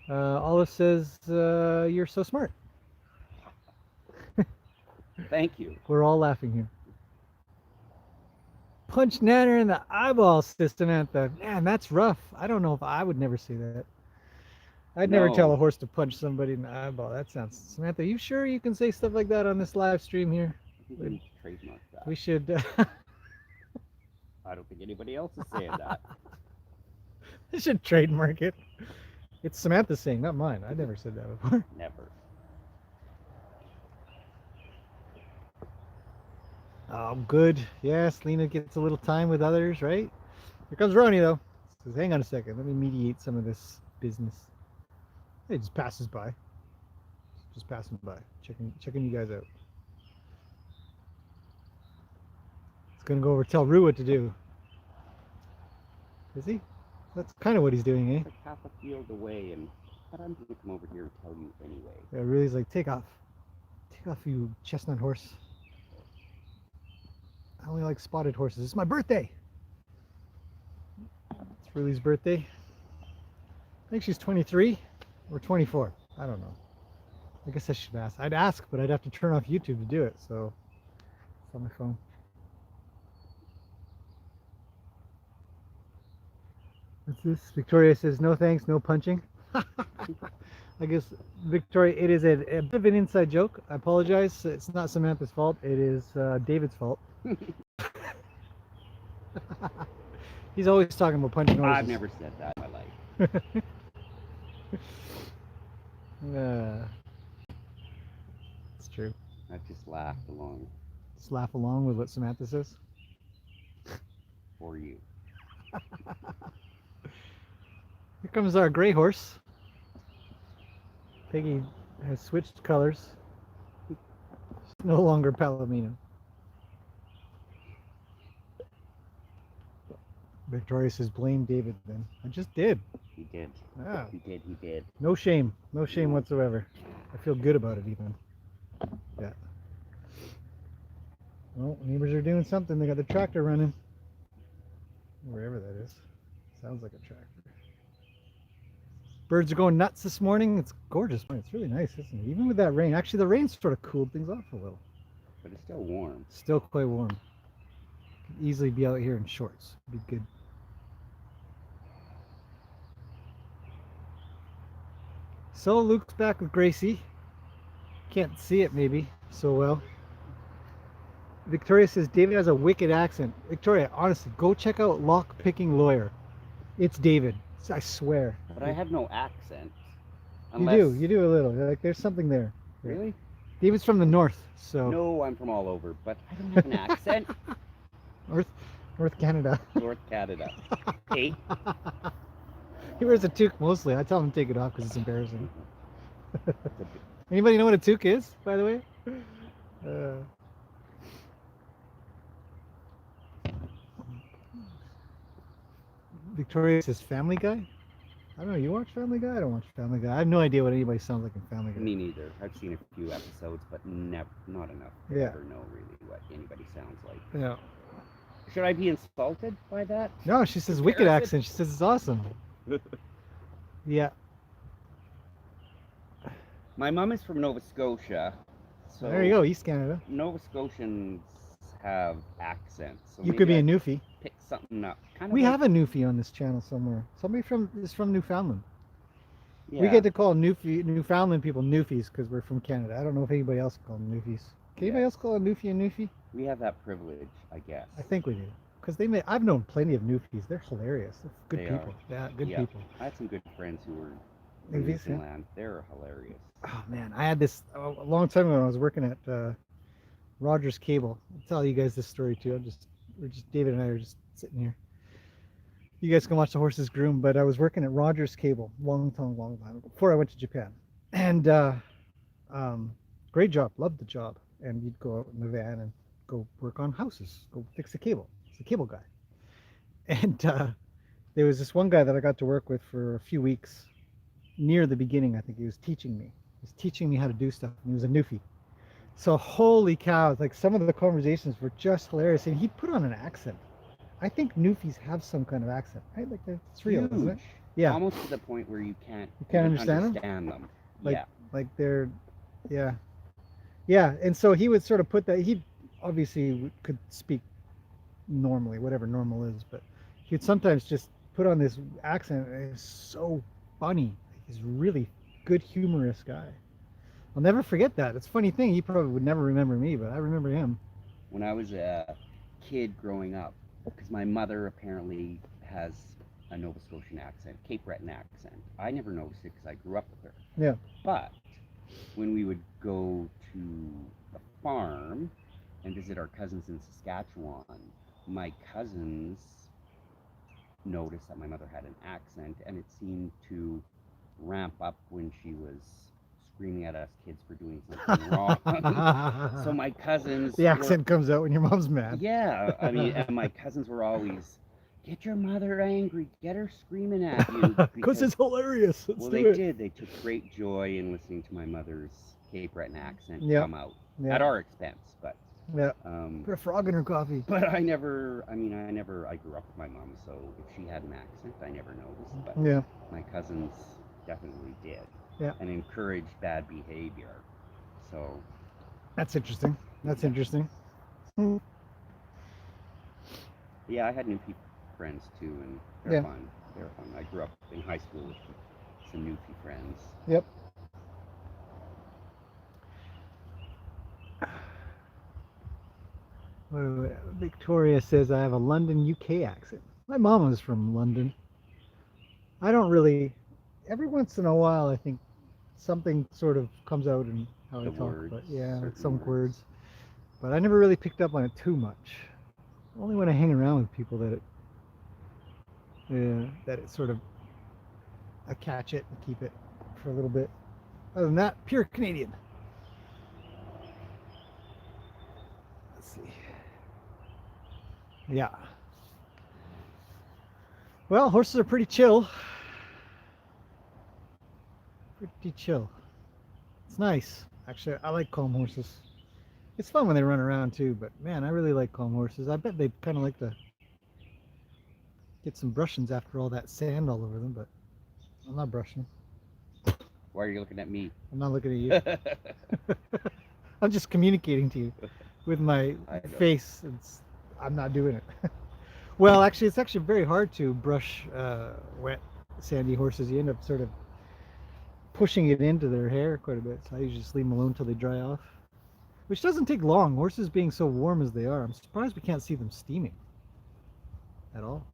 Olive says you're so smart. Thank you. We're all laughing here. Punch Nanner in the eyeball, Samantha. Man, that's rough. I don't know if I would never say that. I'd never tell a horse to punch somebody in the eyeball. That sounds. Samantha, you sure you can say stuff like that on this live stream here? I think we need to trademark that. We should. I don't think anybody else is saying that. I should trademark it. It's Samantha's saying, not mine. I never said that before. Never. Oh, good. Yes, Lena gets a little time with others, right? Here comes Ronnie, though. Says, hang on a second. Let me mediate some of this business. He just passes by. Just passing by. Checking you guys out. He's going to go over and tell Rue what to do. Is he? That's kind of what he's doing, eh? It's like half a field away, but I'm going to come over here and tell you anyway. Yeah, Ruly's like, take off. Take off, you chestnut horse. I only like spotted horses. It's my birthday. It's Ruly's birthday. I think she's 23 or 24. I don't know. I guess I should ask. I'd ask, but I'd have to turn off YouTube to do it. So it's on my phone. What's this? Victoria says, no thanks, no punching. I guess, Victoria, it is a bit of an inside joke. I apologize. It's not Samantha's fault. It is David's fault. He's always talking about punching horses. I've never said that in my life. It's true. I've just laughed along Just laugh along with what Samantha says. for you. Here comes our gray horse. Peggy has switched colors. She's no longer Palomino. Victoria says, blame David then. I just did. He did. Ah. He did. No shame. No shame whatsoever. I feel good about it even. Yeah. Well, neighbors are doing something. They got the tractor running. Wherever that is. Sounds like a tractor. Birds are going nuts this morning. It's gorgeous. It's really nice, isn't it? Even with that rain. Actually, the rain sort of cooled things off a little. But it's still warm. Still quite warm. Could easily be out here in shorts. Be good. So Luke's back with Gracie. Can't see it maybe so well. Victoria says David has a wicked accent. Victoria, honestly, go check out Lock Picking Lawyer. It's David. I swear. But I have no accent. You do a little. Like there's something there. Really? David's from the north, so. No, I'm from all over, but I don't have an accent. North Canada. North Canada. Hey. He wears a toque mostly. I tell him to take it off because it's embarrassing. Anybody know what a toque is, by the way? Victoria says Family Guy? I don't know. You watch Family Guy? I don't watch Family Guy. I have no idea what anybody sounds like in Family Guy. Me neither. I've seen a few episodes, but not enough to ever know really what anybody sounds like. Yeah. Should I be insulted by that? No, she says wicked accent. She says it's awesome. Yeah. My mom is from Nova Scotia. So there you go, East Canada. Nova Scotians have accents. So You could maybe be a I Newfie. pick something up. Kind of We like, have a Newfie on this channel somewhere. Somebody is from Newfoundland. yeah. We get to call Newfoundland people Newfies because we're from Canada. I don't know if anybody else can call them Newfies. Can anybody else call a Newfie a Newfie? We have that privilege, I guess. I think we do. Because I've known plenty of Newfies. They're hilarious. They're good They people. are. Yeah, good Yeah. people. I had some good friends who were from Newfies, yeah. Newfoundland. They're hilarious. Oh man, I had this a long time ago when I was working at Rogers Cable. I'll tell you guys this story too. David and I are just sitting here. You guys can watch the horses groom, but I was working at Rogers Cable long time ago, before I went to Japan. And great job, loved the job. And you'd go out in the van and go work on houses, go fix the cable. It's a cable guy. And there was this one guy that I got to work with for a few weeks. Near the beginning, I think he was teaching me. He was teaching me how to do stuff, and he was a Newfie. So holy cow, like some of the conversations were just hilarious. And he put on an accent. I think Newfies have some kind of accent, right? Like it's real, Huge. isn't it? Yeah. Almost to the point where you can't understand them. Like, yeah. Like they're, yeah. Yeah, and so he would sort of put that, he obviously could speak normally, whatever normal is, but he'd sometimes just put on this accent, and it's so funny. He's a really good, humorous guy. I'll never forget that. It's a funny thing, he probably would never remember me, but I remember him. When I was a kid growing up, because my mother apparently has a Nova Scotian accent, Cape Breton accent. I never noticed it because I grew up with her. Yeah. But when we would go to the farm and visit our cousins in Saskatchewan, my cousins noticed that my mother had an accent, and it seemed to ramp up when she was screaming at us kids for doing something wrong. So my cousins... The accent comes out when your mom's mad. Yeah, I mean, and my cousins were always, get your mother angry, get her screaming at you. Because it's hilarious. They did. They took great joy in listening to my mother's Cape Breton accent come out at our expense. But yeah, put a frog in her coffee. But I grew up with my mom, so if she had an accent, I never noticed. But yeah, my cousins definitely did. Yeah, and encouraged bad behavior. So that's interesting. That's interesting. Yeah, I had Newfie friends too, and they're fun. They're fun. I grew up in high school with some Newfie friends. Yep. Victoria says I have a London, UK accent. My mom was from London. I don't really. Every once in a while, I think something sort of comes out in how I talk. Words, but yeah, like some words. But I never really picked up on it too much. Only when I hang around with people that it sort of, I catch it and keep it for a little bit. Other than that, pure Canadian. Let's see. Yeah. Well, horses are pretty chill. Pretty chill. It's nice. Actually, I like calm horses. It's fun when they run around too, but man, I really like calm horses. I bet they kind of like to get some brushings after all that sand all over them, but I'm not brushing. Why are you looking at me? I'm not looking at you. I'm just communicating to you with my face. I'm not doing it. Well, actually, it's actually very hard to brush wet, sandy horses. You end up sort of pushing it into their hair quite a bit. So I usually just leave them alone until they dry off, which doesn't take long. Horses being so warm as they are, I'm surprised we can't see them steaming at all.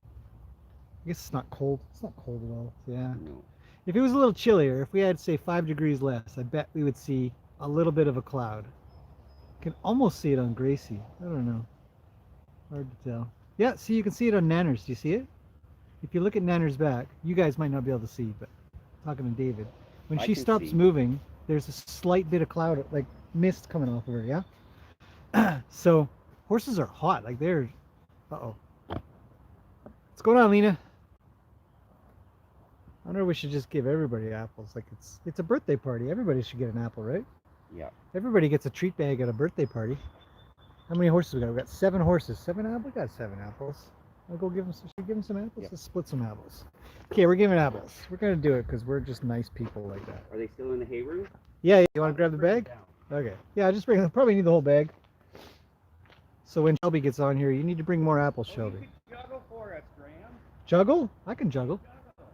I guess it's not cold. It's not cold at all. Yeah. No. If it was a little chillier, if we had, say, 5 degrees less, I bet we would see a little bit of a cloud. You can almost see it on Gracie. I don't know. Hard to tell. Yeah, see, you can see it on Nanners. Do you see it? If you look at Nanners' back, you guys might not be able to see, but I'm talking to David. When she stops moving, there's a slight bit of cloud, like mist coming off of her, yeah? So, horses are hot. Like, they're... Uh-oh. What's going on, Lena? I wonder if we should just give everybody apples. Like, it's a birthday party. Everybody should get an apple, right? Yeah. Everybody gets a treat bag at a birthday party. How many horses we got? We got 7 horses. 7 apples? We got 7 apples. I'll go give them some. Should we give them some apples? Yep. Let's split some apples. Okay, we're giving apples. We're going to do it because we're just nice people like that. Are they still in the hay room? Yeah, you want to grab the bag? Okay. Yeah, just bring them. Probably need the whole bag. So when Shelby gets on here, you need to bring more apples, Shelby. You could juggle for us, Graham. Juggle? I can juggle. Juggle.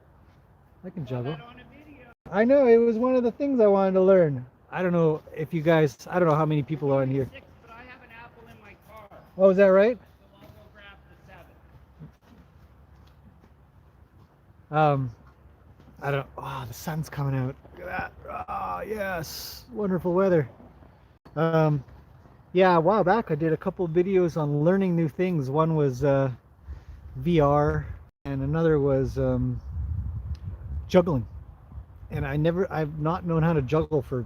I can Saw juggle. that on a video. I know, it was one of the things I wanted to learn. I don't know if you guys, I don't know how many people are on here. 6, but I have an apple in my car. Oh, is that right? So I'll go grab the 7. I don't, oh, the sun's coming out. Look at that. Oh, yes. Wonderful weather. Yeah, a while back I did a couple of videos on learning new things. One was VR and another was juggling. And I've not known how to juggle for,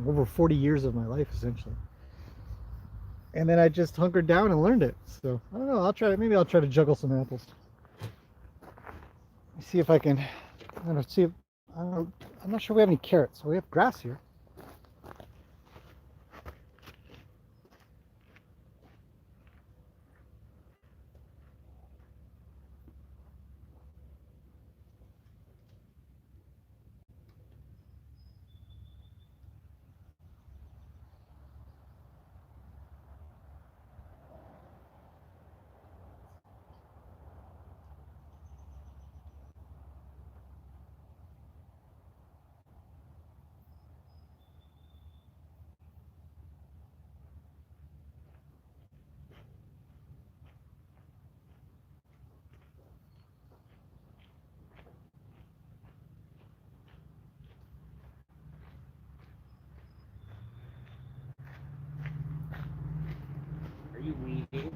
over 40 years of my life, essentially. And then I just hunkered down and learned it. So, I don't know, maybe I'll try to juggle some apples. See if I can, I'm not sure we have any carrots. We have grass here. Are you weeding?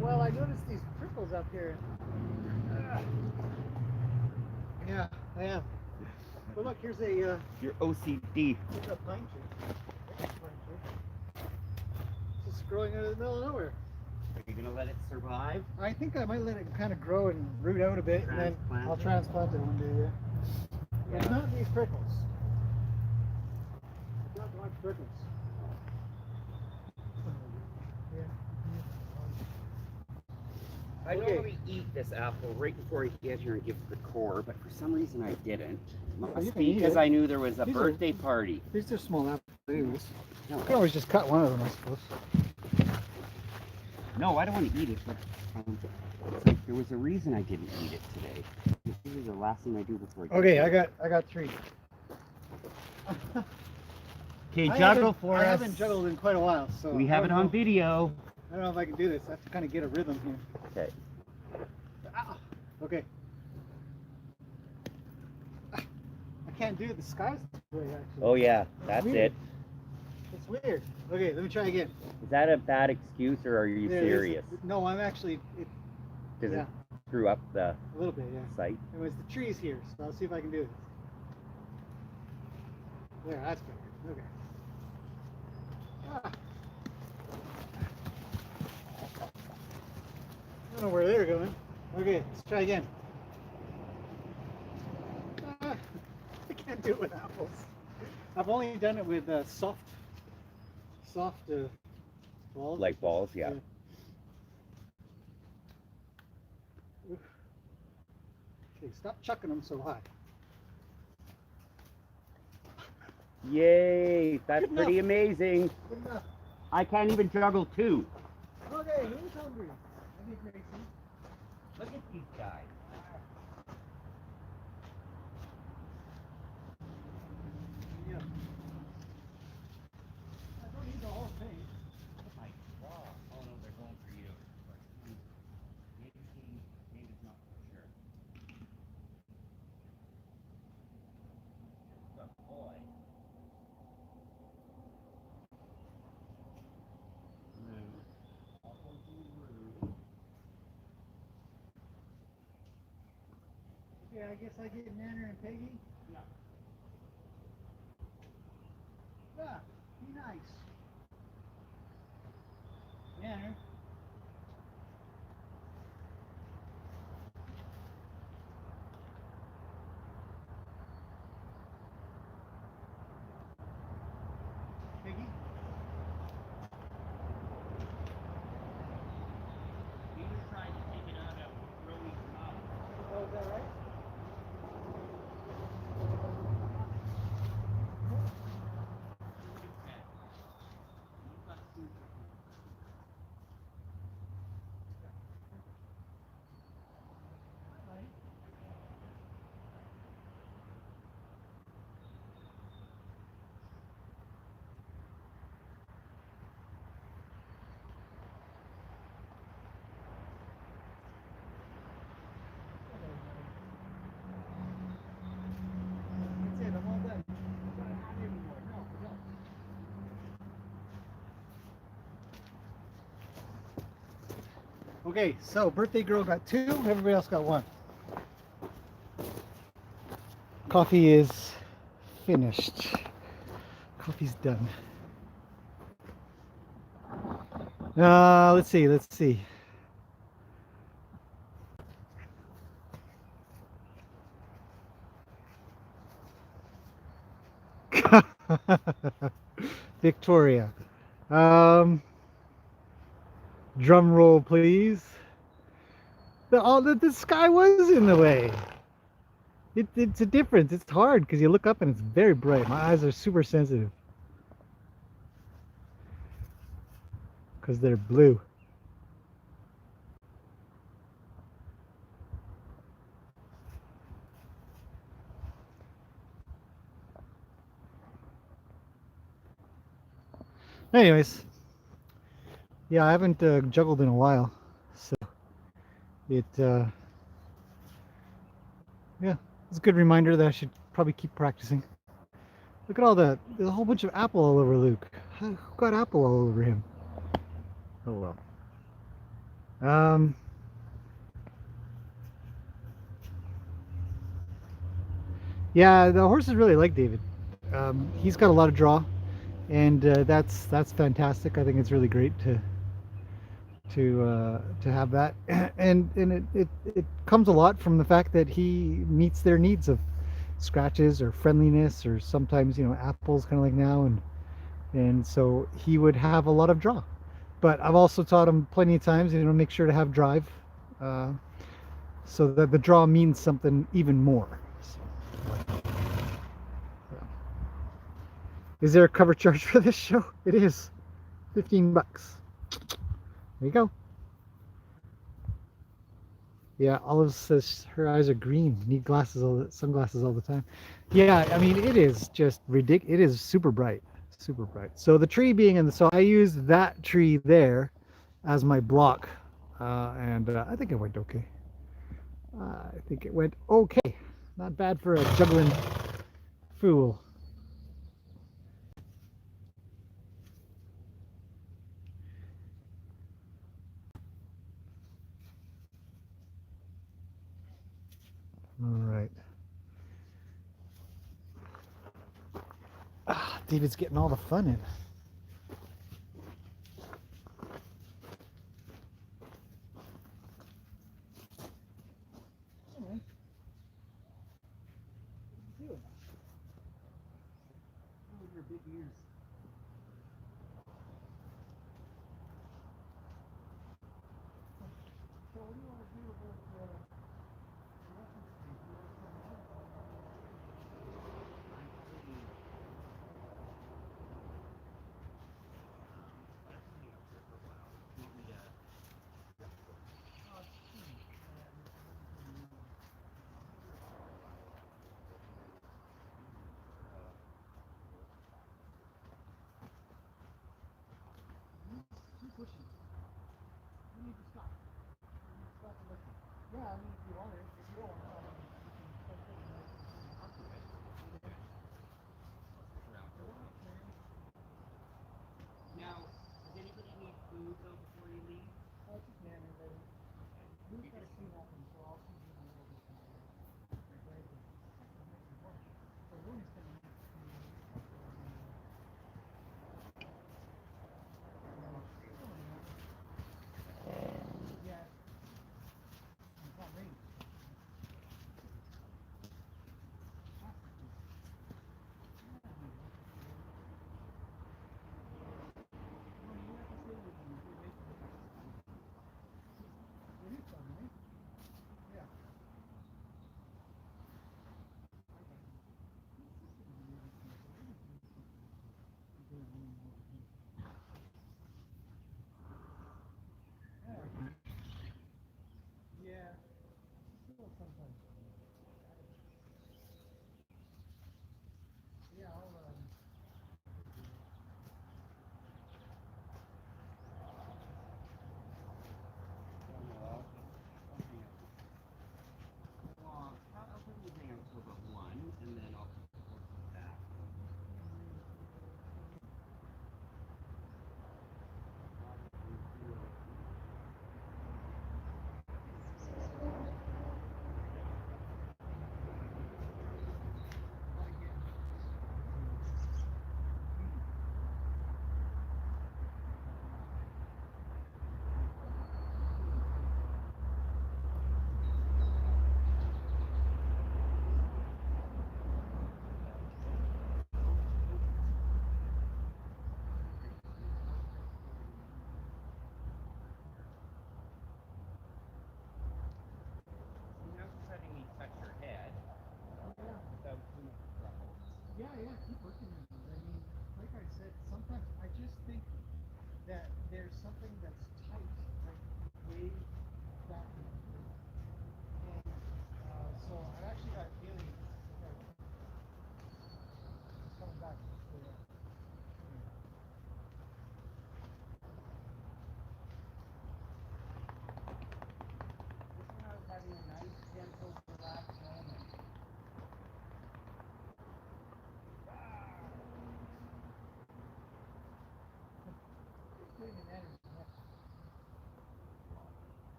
Well, I noticed these prickles up here. Yeah, I am. But look, here's a Your OCD. here's a pine tree. There's a pine tree. It's just growing out of the middle of nowhere. Are you gonna let it survive? I think I might let it kind of grow and root out a bit, and then Transplant I'll it? transplant it one day. Yeah. It's not these prickles. It's not large prickles. Yeah. I Okay. normally eat this apple right before I get here and give it the core, but for some reason I didn't. you Must can be eat because it. I knew there was a These are- birthday party. These are small apples, anyways. No, I can always just cut one of them, I suppose. no, I don't want to eat it, but it's like there was a reason I didn't eat it today. This is the last thing I do before I get Okay, here. I got 3. Okay, I juggle haven't- for I us. haven't juggled in quite a while, so We have it on video. I don't know if I can do this. I have to kind of get a rhythm here. Okay. Ah, okay. I can't do it. The sky's way actually. Oh yeah, that's Weird. it. It's weird. Okay, let me try again. Is that a bad excuse or are you There it is. serious? No, I'm actually. Does Yeah. it screw up the A little bit, yeah. site? Anyways, the tree's here, so I'll see if I can do this. There, that's better. Okay. Ah. I don't know where they're going. Okay, let's try again. Ah, I can't do it with apples. I've only done it with soft balls. Like balls, yeah. Oof. Okay, stop chucking them so high. Yay, that's Good pretty enough. amazing. Good enough. I can't even juggle 2. Okay, who's hungry? Maybe Gracie. Look at these guys. Yeah. I don't need the whole thing. My God. Oh no, they're going for you. Maybe it's not for sure. Good boy. Rude. Also rude. Okay, I guess I get Nanner and Peggy. Yeah. Yeah, be nice. Nanner. Peggy? He was trying to take it out of Ruly's mouth. Oh, is that right? Okay, so birthday girl got 2, everybody else got 1. Coffee is finished. Coffee's done. Let's see, let's see. Victoria. Um, Drum roll, please. The sky was in the way. It's a difference. It's hard because you look up and it's very bright. My eyes are super sensitive because they're blue. Anyways, yeah, I haven't juggled in a while, so it yeah, it's a good reminder that I should probably keep practicing. Look at all there's a whole bunch of apple all over Luke. Who got apple all over him? Oh well. Um, yeah, the horses really like David. He's got a lot of draw, and that's fantastic. I think it's really great to have that, and it comes a lot from the fact that he meets their needs of scratches or friendliness, or sometimes apples, kind of like now, and so he would have a lot of draw. But I've also taught him plenty of times, make sure to have drive, uh, so that the draw means something even more. So, yeah. Is there a cover charge for this show? It is $15. There you go. Yeah, Olive says her eyes are green. Need sunglasses all the time. Yeah, I mean it is just ridiculous. It is super bright, super bright. So the tree being so I used that tree there as my block, and I think it went okay. I think it went okay. Not bad for a juggling fool. All right. David's getting all the fun in.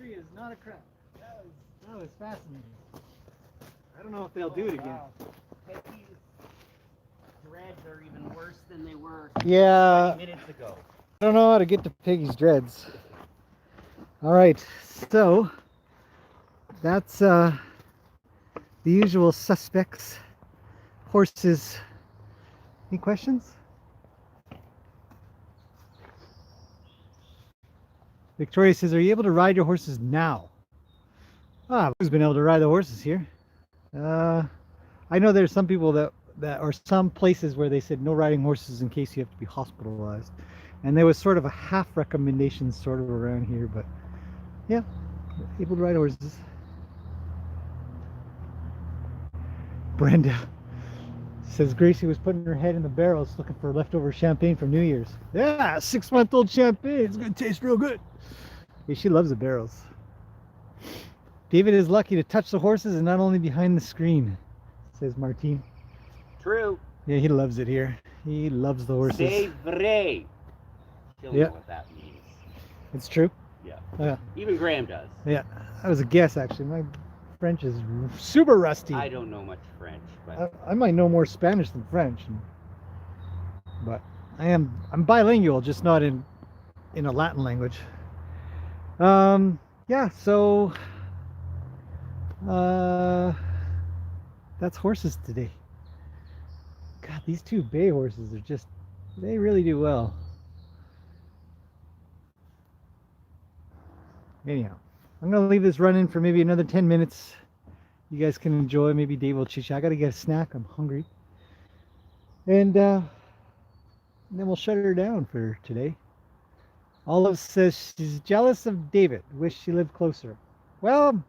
Is not a crowd. That was fascinating. I don't know if they'll do it again. Wow. Peggy's dreads are even worse than they were Yeah, 20 minutes ago. I don't know how to get to Peggy's dreads. All right, so that's the usual suspects. Horses. Any questions? Victoria says, are you able to ride your horses now? Who's been able to ride the horses here? I know there's some people that or some places where they said no riding horses in case you have to be hospitalized. And there was sort of a half recommendation sort of around here, but yeah, able to ride horses. Brenda says Gracie was putting her head in the barrels looking for leftover champagne from New Year's. Yeah, 6-month-old champagne. It's going to taste real good. Yeah, she loves the barrels. David is lucky to touch the horses and not only behind the screen, says Martine. True. Yeah, he loves it here. He loves the horses. C'est vrai. She'll know what that means. It's true? Yeah. Yeah. Even Graham does. Yeah, that was a guess actually. My French is super rusty. I don't know much French, but I might know more Spanish than French, but I'm bilingual, just not in a Latin language. Yeah, so that's horses today. God, these two bay horses are just, they really do well. Anyhow, I'm gonna leave this running for maybe another 10 minutes. You guys can enjoy. Maybe Dave will chit chat. I gotta get a snack. I'm hungry. And And then we'll shut her down for today. Olive says she's jealous of David. Wish she lived closer. Well,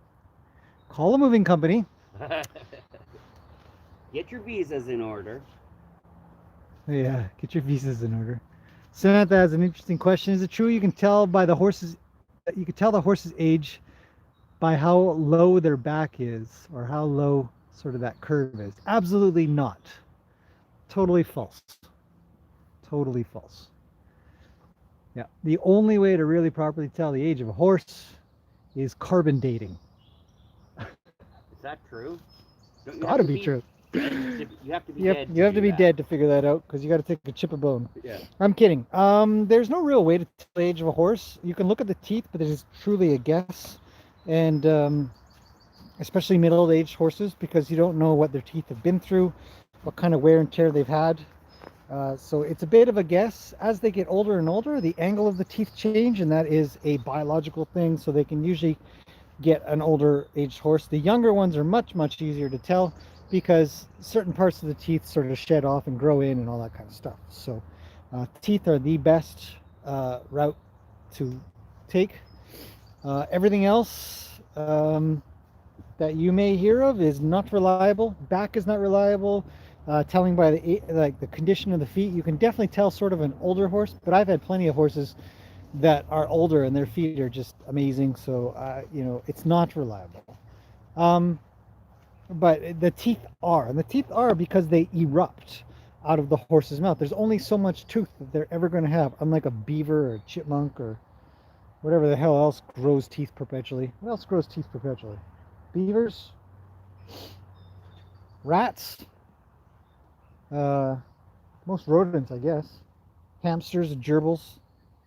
call a moving company. Get your visas in order. Yeah, get your visas in order. Samantha has an interesting question. Is it true you can tell by the horses you can tell the horse's age by how low their back is or how low sort of that curve is? Absolutely not. Totally false. Totally false. Yeah. The only way to really properly tell the age of a horse is carbon dating. Is that true? Don't It's you got have to to be be true. you have to be You have, dead you to have to do be that. dead to figure that out because you got to take a chip of bone. Yeah. I'm kidding. There's no real way to tell the age of a horse. You can look at the teeth, but it is truly a guess, and especially middle-aged horses because you don't know what their teeth have been through, what kind of wear and tear they've had. So it's a bit of a guess. As they get older and older, the angle of the teeth change, and that is a biological thing. So they can usually get an older aged horse. The younger ones are much easier to tell because certain parts of the teeth sort of shed off and grow in and all that kind of stuff. So teeth are the best route to take. Everything else that you may hear of is not reliable. Back is not reliable. Telling by the condition of the feet, you can definitely tell sort of an older horse. But I've had plenty of horses that are older and their feet are just amazing. So it's not reliable. Um, but the teeth are, and the teeth are because they erupt out of the horse's mouth. There's only so much tooth that they're ever going to have, unlike a beaver or a chipmunk or whatever the hell else grows teeth perpetually. What else grows teeth perpetually? Beavers, rats, uh, most rodents, I guess. Hamsters, gerbils,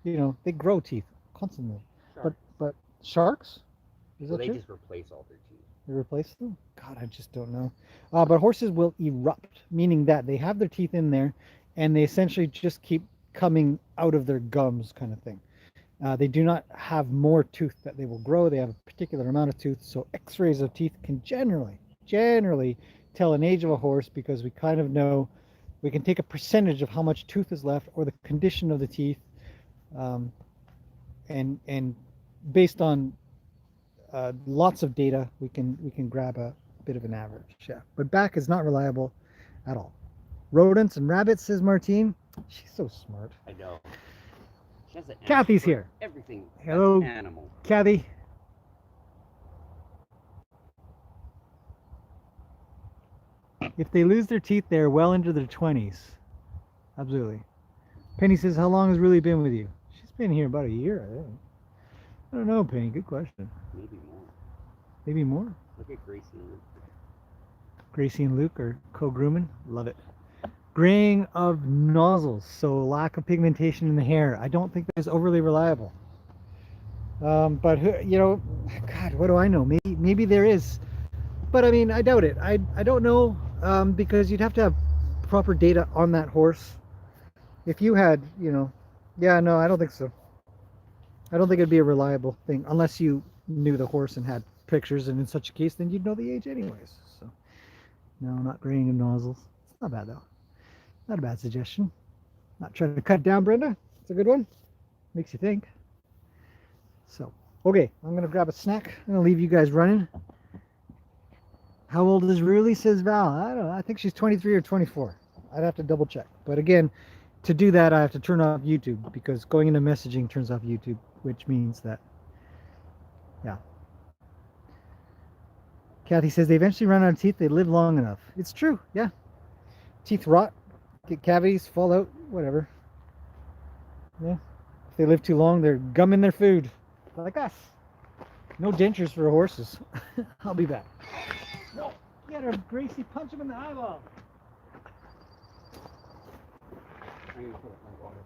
they grow teeth constantly. But Sharks. but sharks, is Well, that they true? just replace all their teeth. They replace them? God, I just don't know. But horses will erupt, meaning that they have their teeth in there, and they essentially just keep coming out of their gums, kind of thing. They do not have more tooth that they will grow. They have a particular amount of tooth. So X-rays of teeth can generally tell an age of a horse because we kind of know we can take a percentage of how much tooth is left or the condition of the teeth, um, and based on lots of data, we can grab a bit of an average. Yeah, but back is not reliable at all. Rodents and rabbits, says Martine. She's so smart. I know. She has an answer Kathy's for here. everything. Hello, That's animal. Kathy. If they lose their teeth, they're well into their 20s. Absolutely. Penny says, how long has Ruly been with you? She's been here about a year, I think. I don't know, Penny. Good question. Maybe more. Maybe more. Look at Gracie and Luke. Gracie and Luke are co-grooming. Love it. Graying of nozzles, so lack of pigmentation in the hair. I don't think that is overly reliable. But God, what do I know? Maybe there is, but I mean, I doubt it. I don't know because you'd have to have proper data on that horse. If you had, yeah, no, I don't think so. I don't think it'd be a reliable thing unless you knew the horse and had pictures, and in such a case, then you'd know the age anyways. So, no, not graying of nozzles. It's not bad though. Not a bad suggestion. Not trying to cut down, Brenda. It's a good one. Makes you think. So, okay, I'm gonna grab a snack. I'm gonna leave you guys running. How old is Ruly, says Val? I don't know. I think she's 23 or 24. I'd have to double check. But again, to do that, I have to turn off YouTube because going into messaging turns off YouTube, which means that, yeah. Kathy says they eventually run out of teeth. They live long enough. It's true, yeah. Teeth rot, get cavities, fall out, whatever. Yeah. If they live too long, they're gumming their food, like us. No dentures for horses. I'll be back. No, get her, Gracie. Punch him in the eyeball. I'm gonna put it in my water.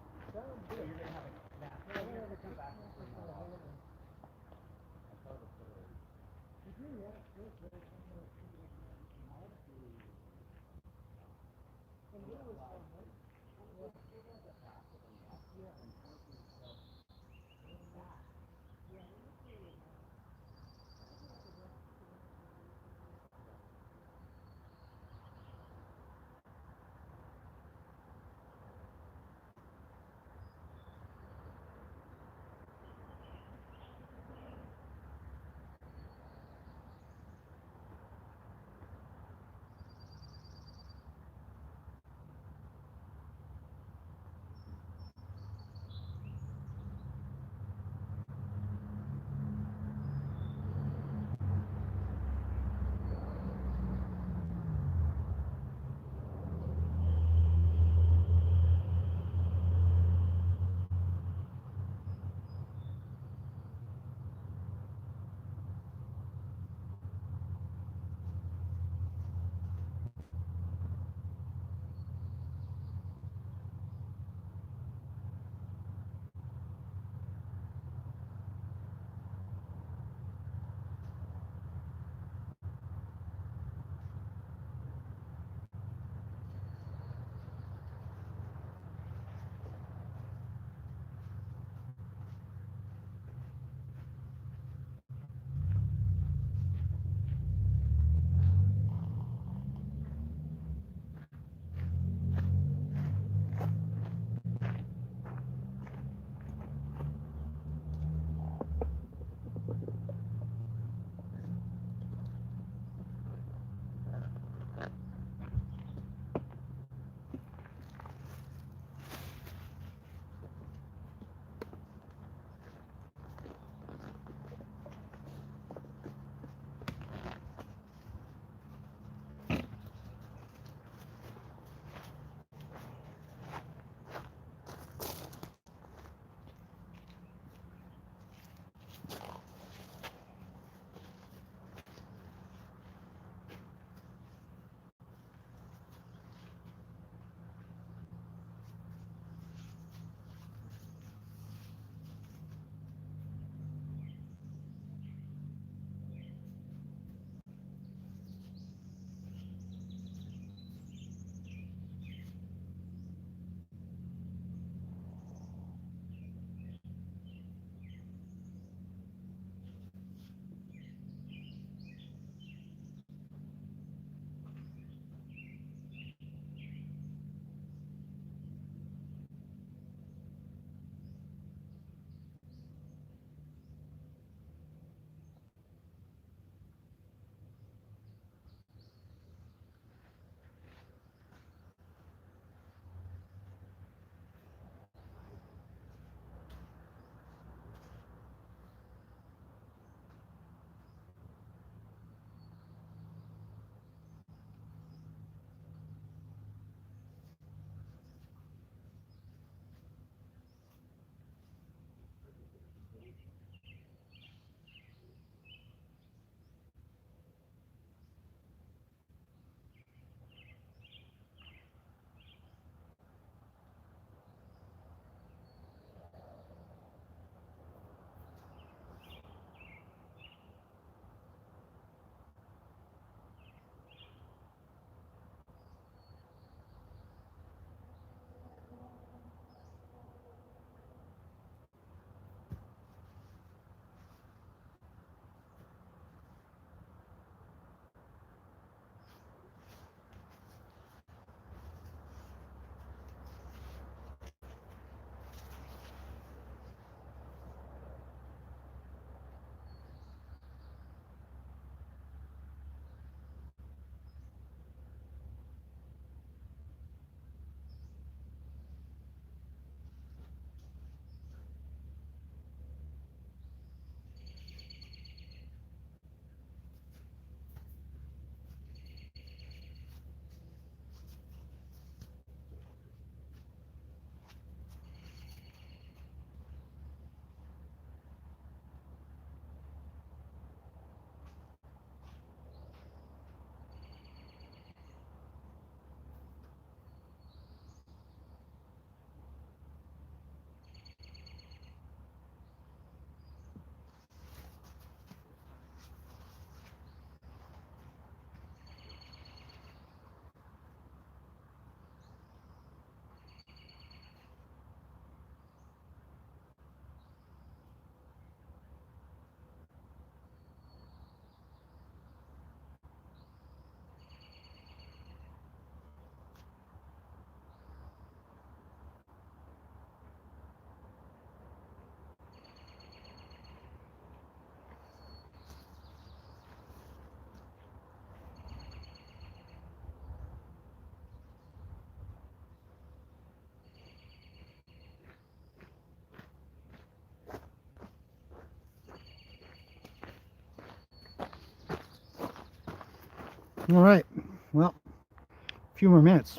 All right. Well, a few more minutes.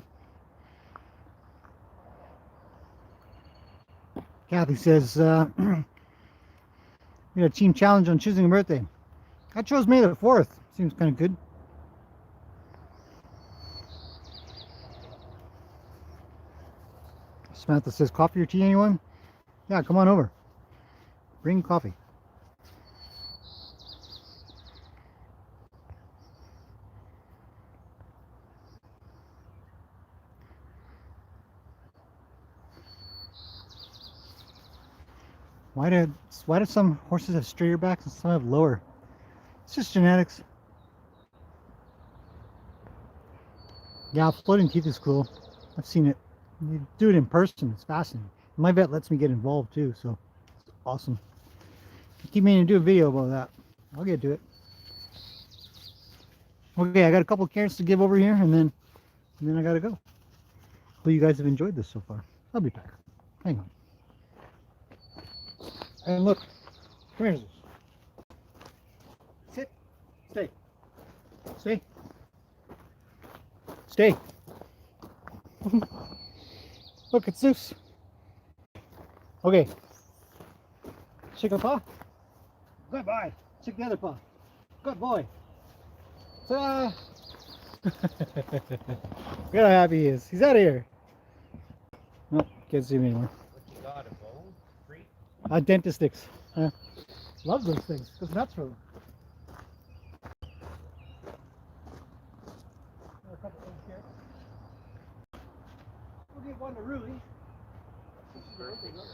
Kathy says, we had a team challenge on choosing a birthday. I chose May the 4th. Seems kind of good. Samantha says, coffee or tea, anyone? Yeah, come on over. Bring coffee. Why do some horses have straighter backs and some have lower? It's just genetics. Yeah, floating teeth is cool. I've seen it. You do it in person. It's fascinating. My vet lets me get involved too, so it's awesome. I keep meaning to do a video about that. I'll get to it. Okay, I got a couple carrots to give over here, and then I gotta go. Hope you guys have enjoyed this so far. I'll be back. Hang on. And look, come here. Sit. Stay. Stay. Stay. Look, it's Zeus. Okay. Shake a paw. Good boy. Shake the other paw. Good boy. Ta-da! Look how happy he is. He's out of here. Nope, can't see him anymore. What you got, a bone? Free? Dentist sticks. Love those things. Goes nuts for them. A couple things here. We'll give one to Ruly. Birthday girl.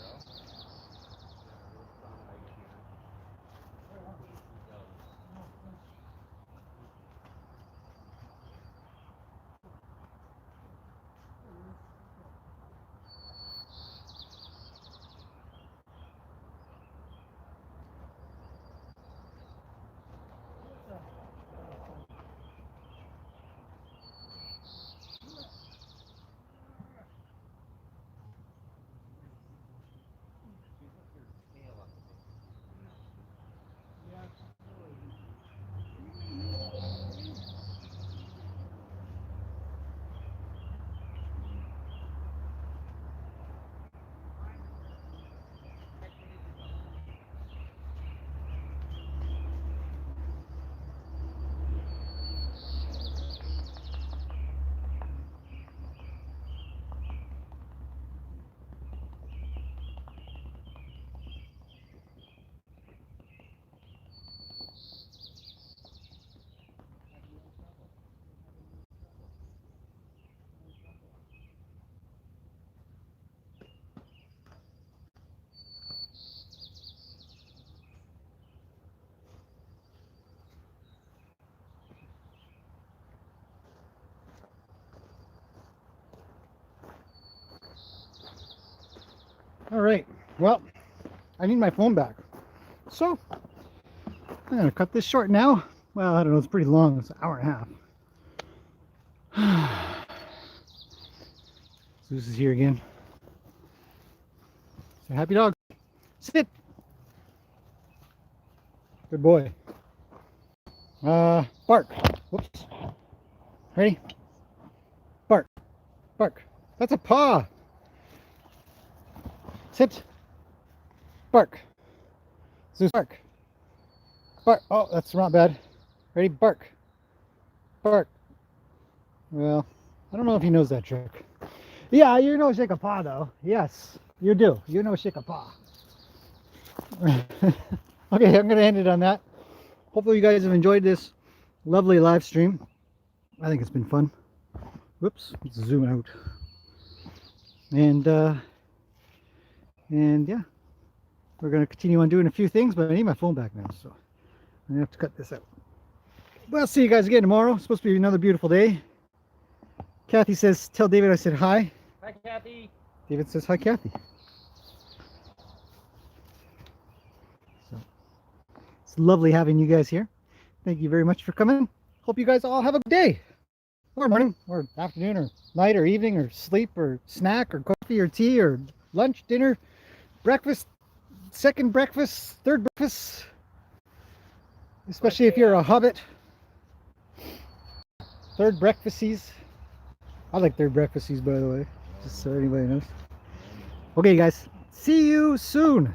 All right. Well, I need my phone back. So, I'm going to cut this short now. Well, I don't know. It's pretty long. It's an hour and a half. Zeus is here again. Say happy dog. Sit. Good boy. Bark. Whoops. Ready? Bark. Bark. That's a paw. Sit. Bark. Zeus, bark. Bark. Oh, that's not bad. Ready? Bark. Bark. Well, I don't know if he knows that trick. Yeah, you know shake a paw though. Yes, you do. You know shake a paw. Okay, I'm going to end it on that. Hopefully you guys have enjoyed this lovely live stream. I think it's been fun. Whoops, let's zoom out. And yeah, we're going to continue on doing a few things, but I need my phone back now, so I'm going to have to cut this out. Well, see you guys again tomorrow. It's supposed to be another beautiful day. Kathy says, tell David I said hi. Hi, Kathy. David says, hi, Kathy. So, it's lovely having you guys here. Thank you very much for coming. Hope you guys all have a good day. Or morning, or afternoon, or night, or evening, or sleep, or snack, or coffee, or tea, or lunch, dinner, breakfast, second breakfast, third breakfast. Especially if you're a hobbit. Third breakfasties. I like third breakfasties, by the way. Just so anybody knows. Okay, guys. See you soon.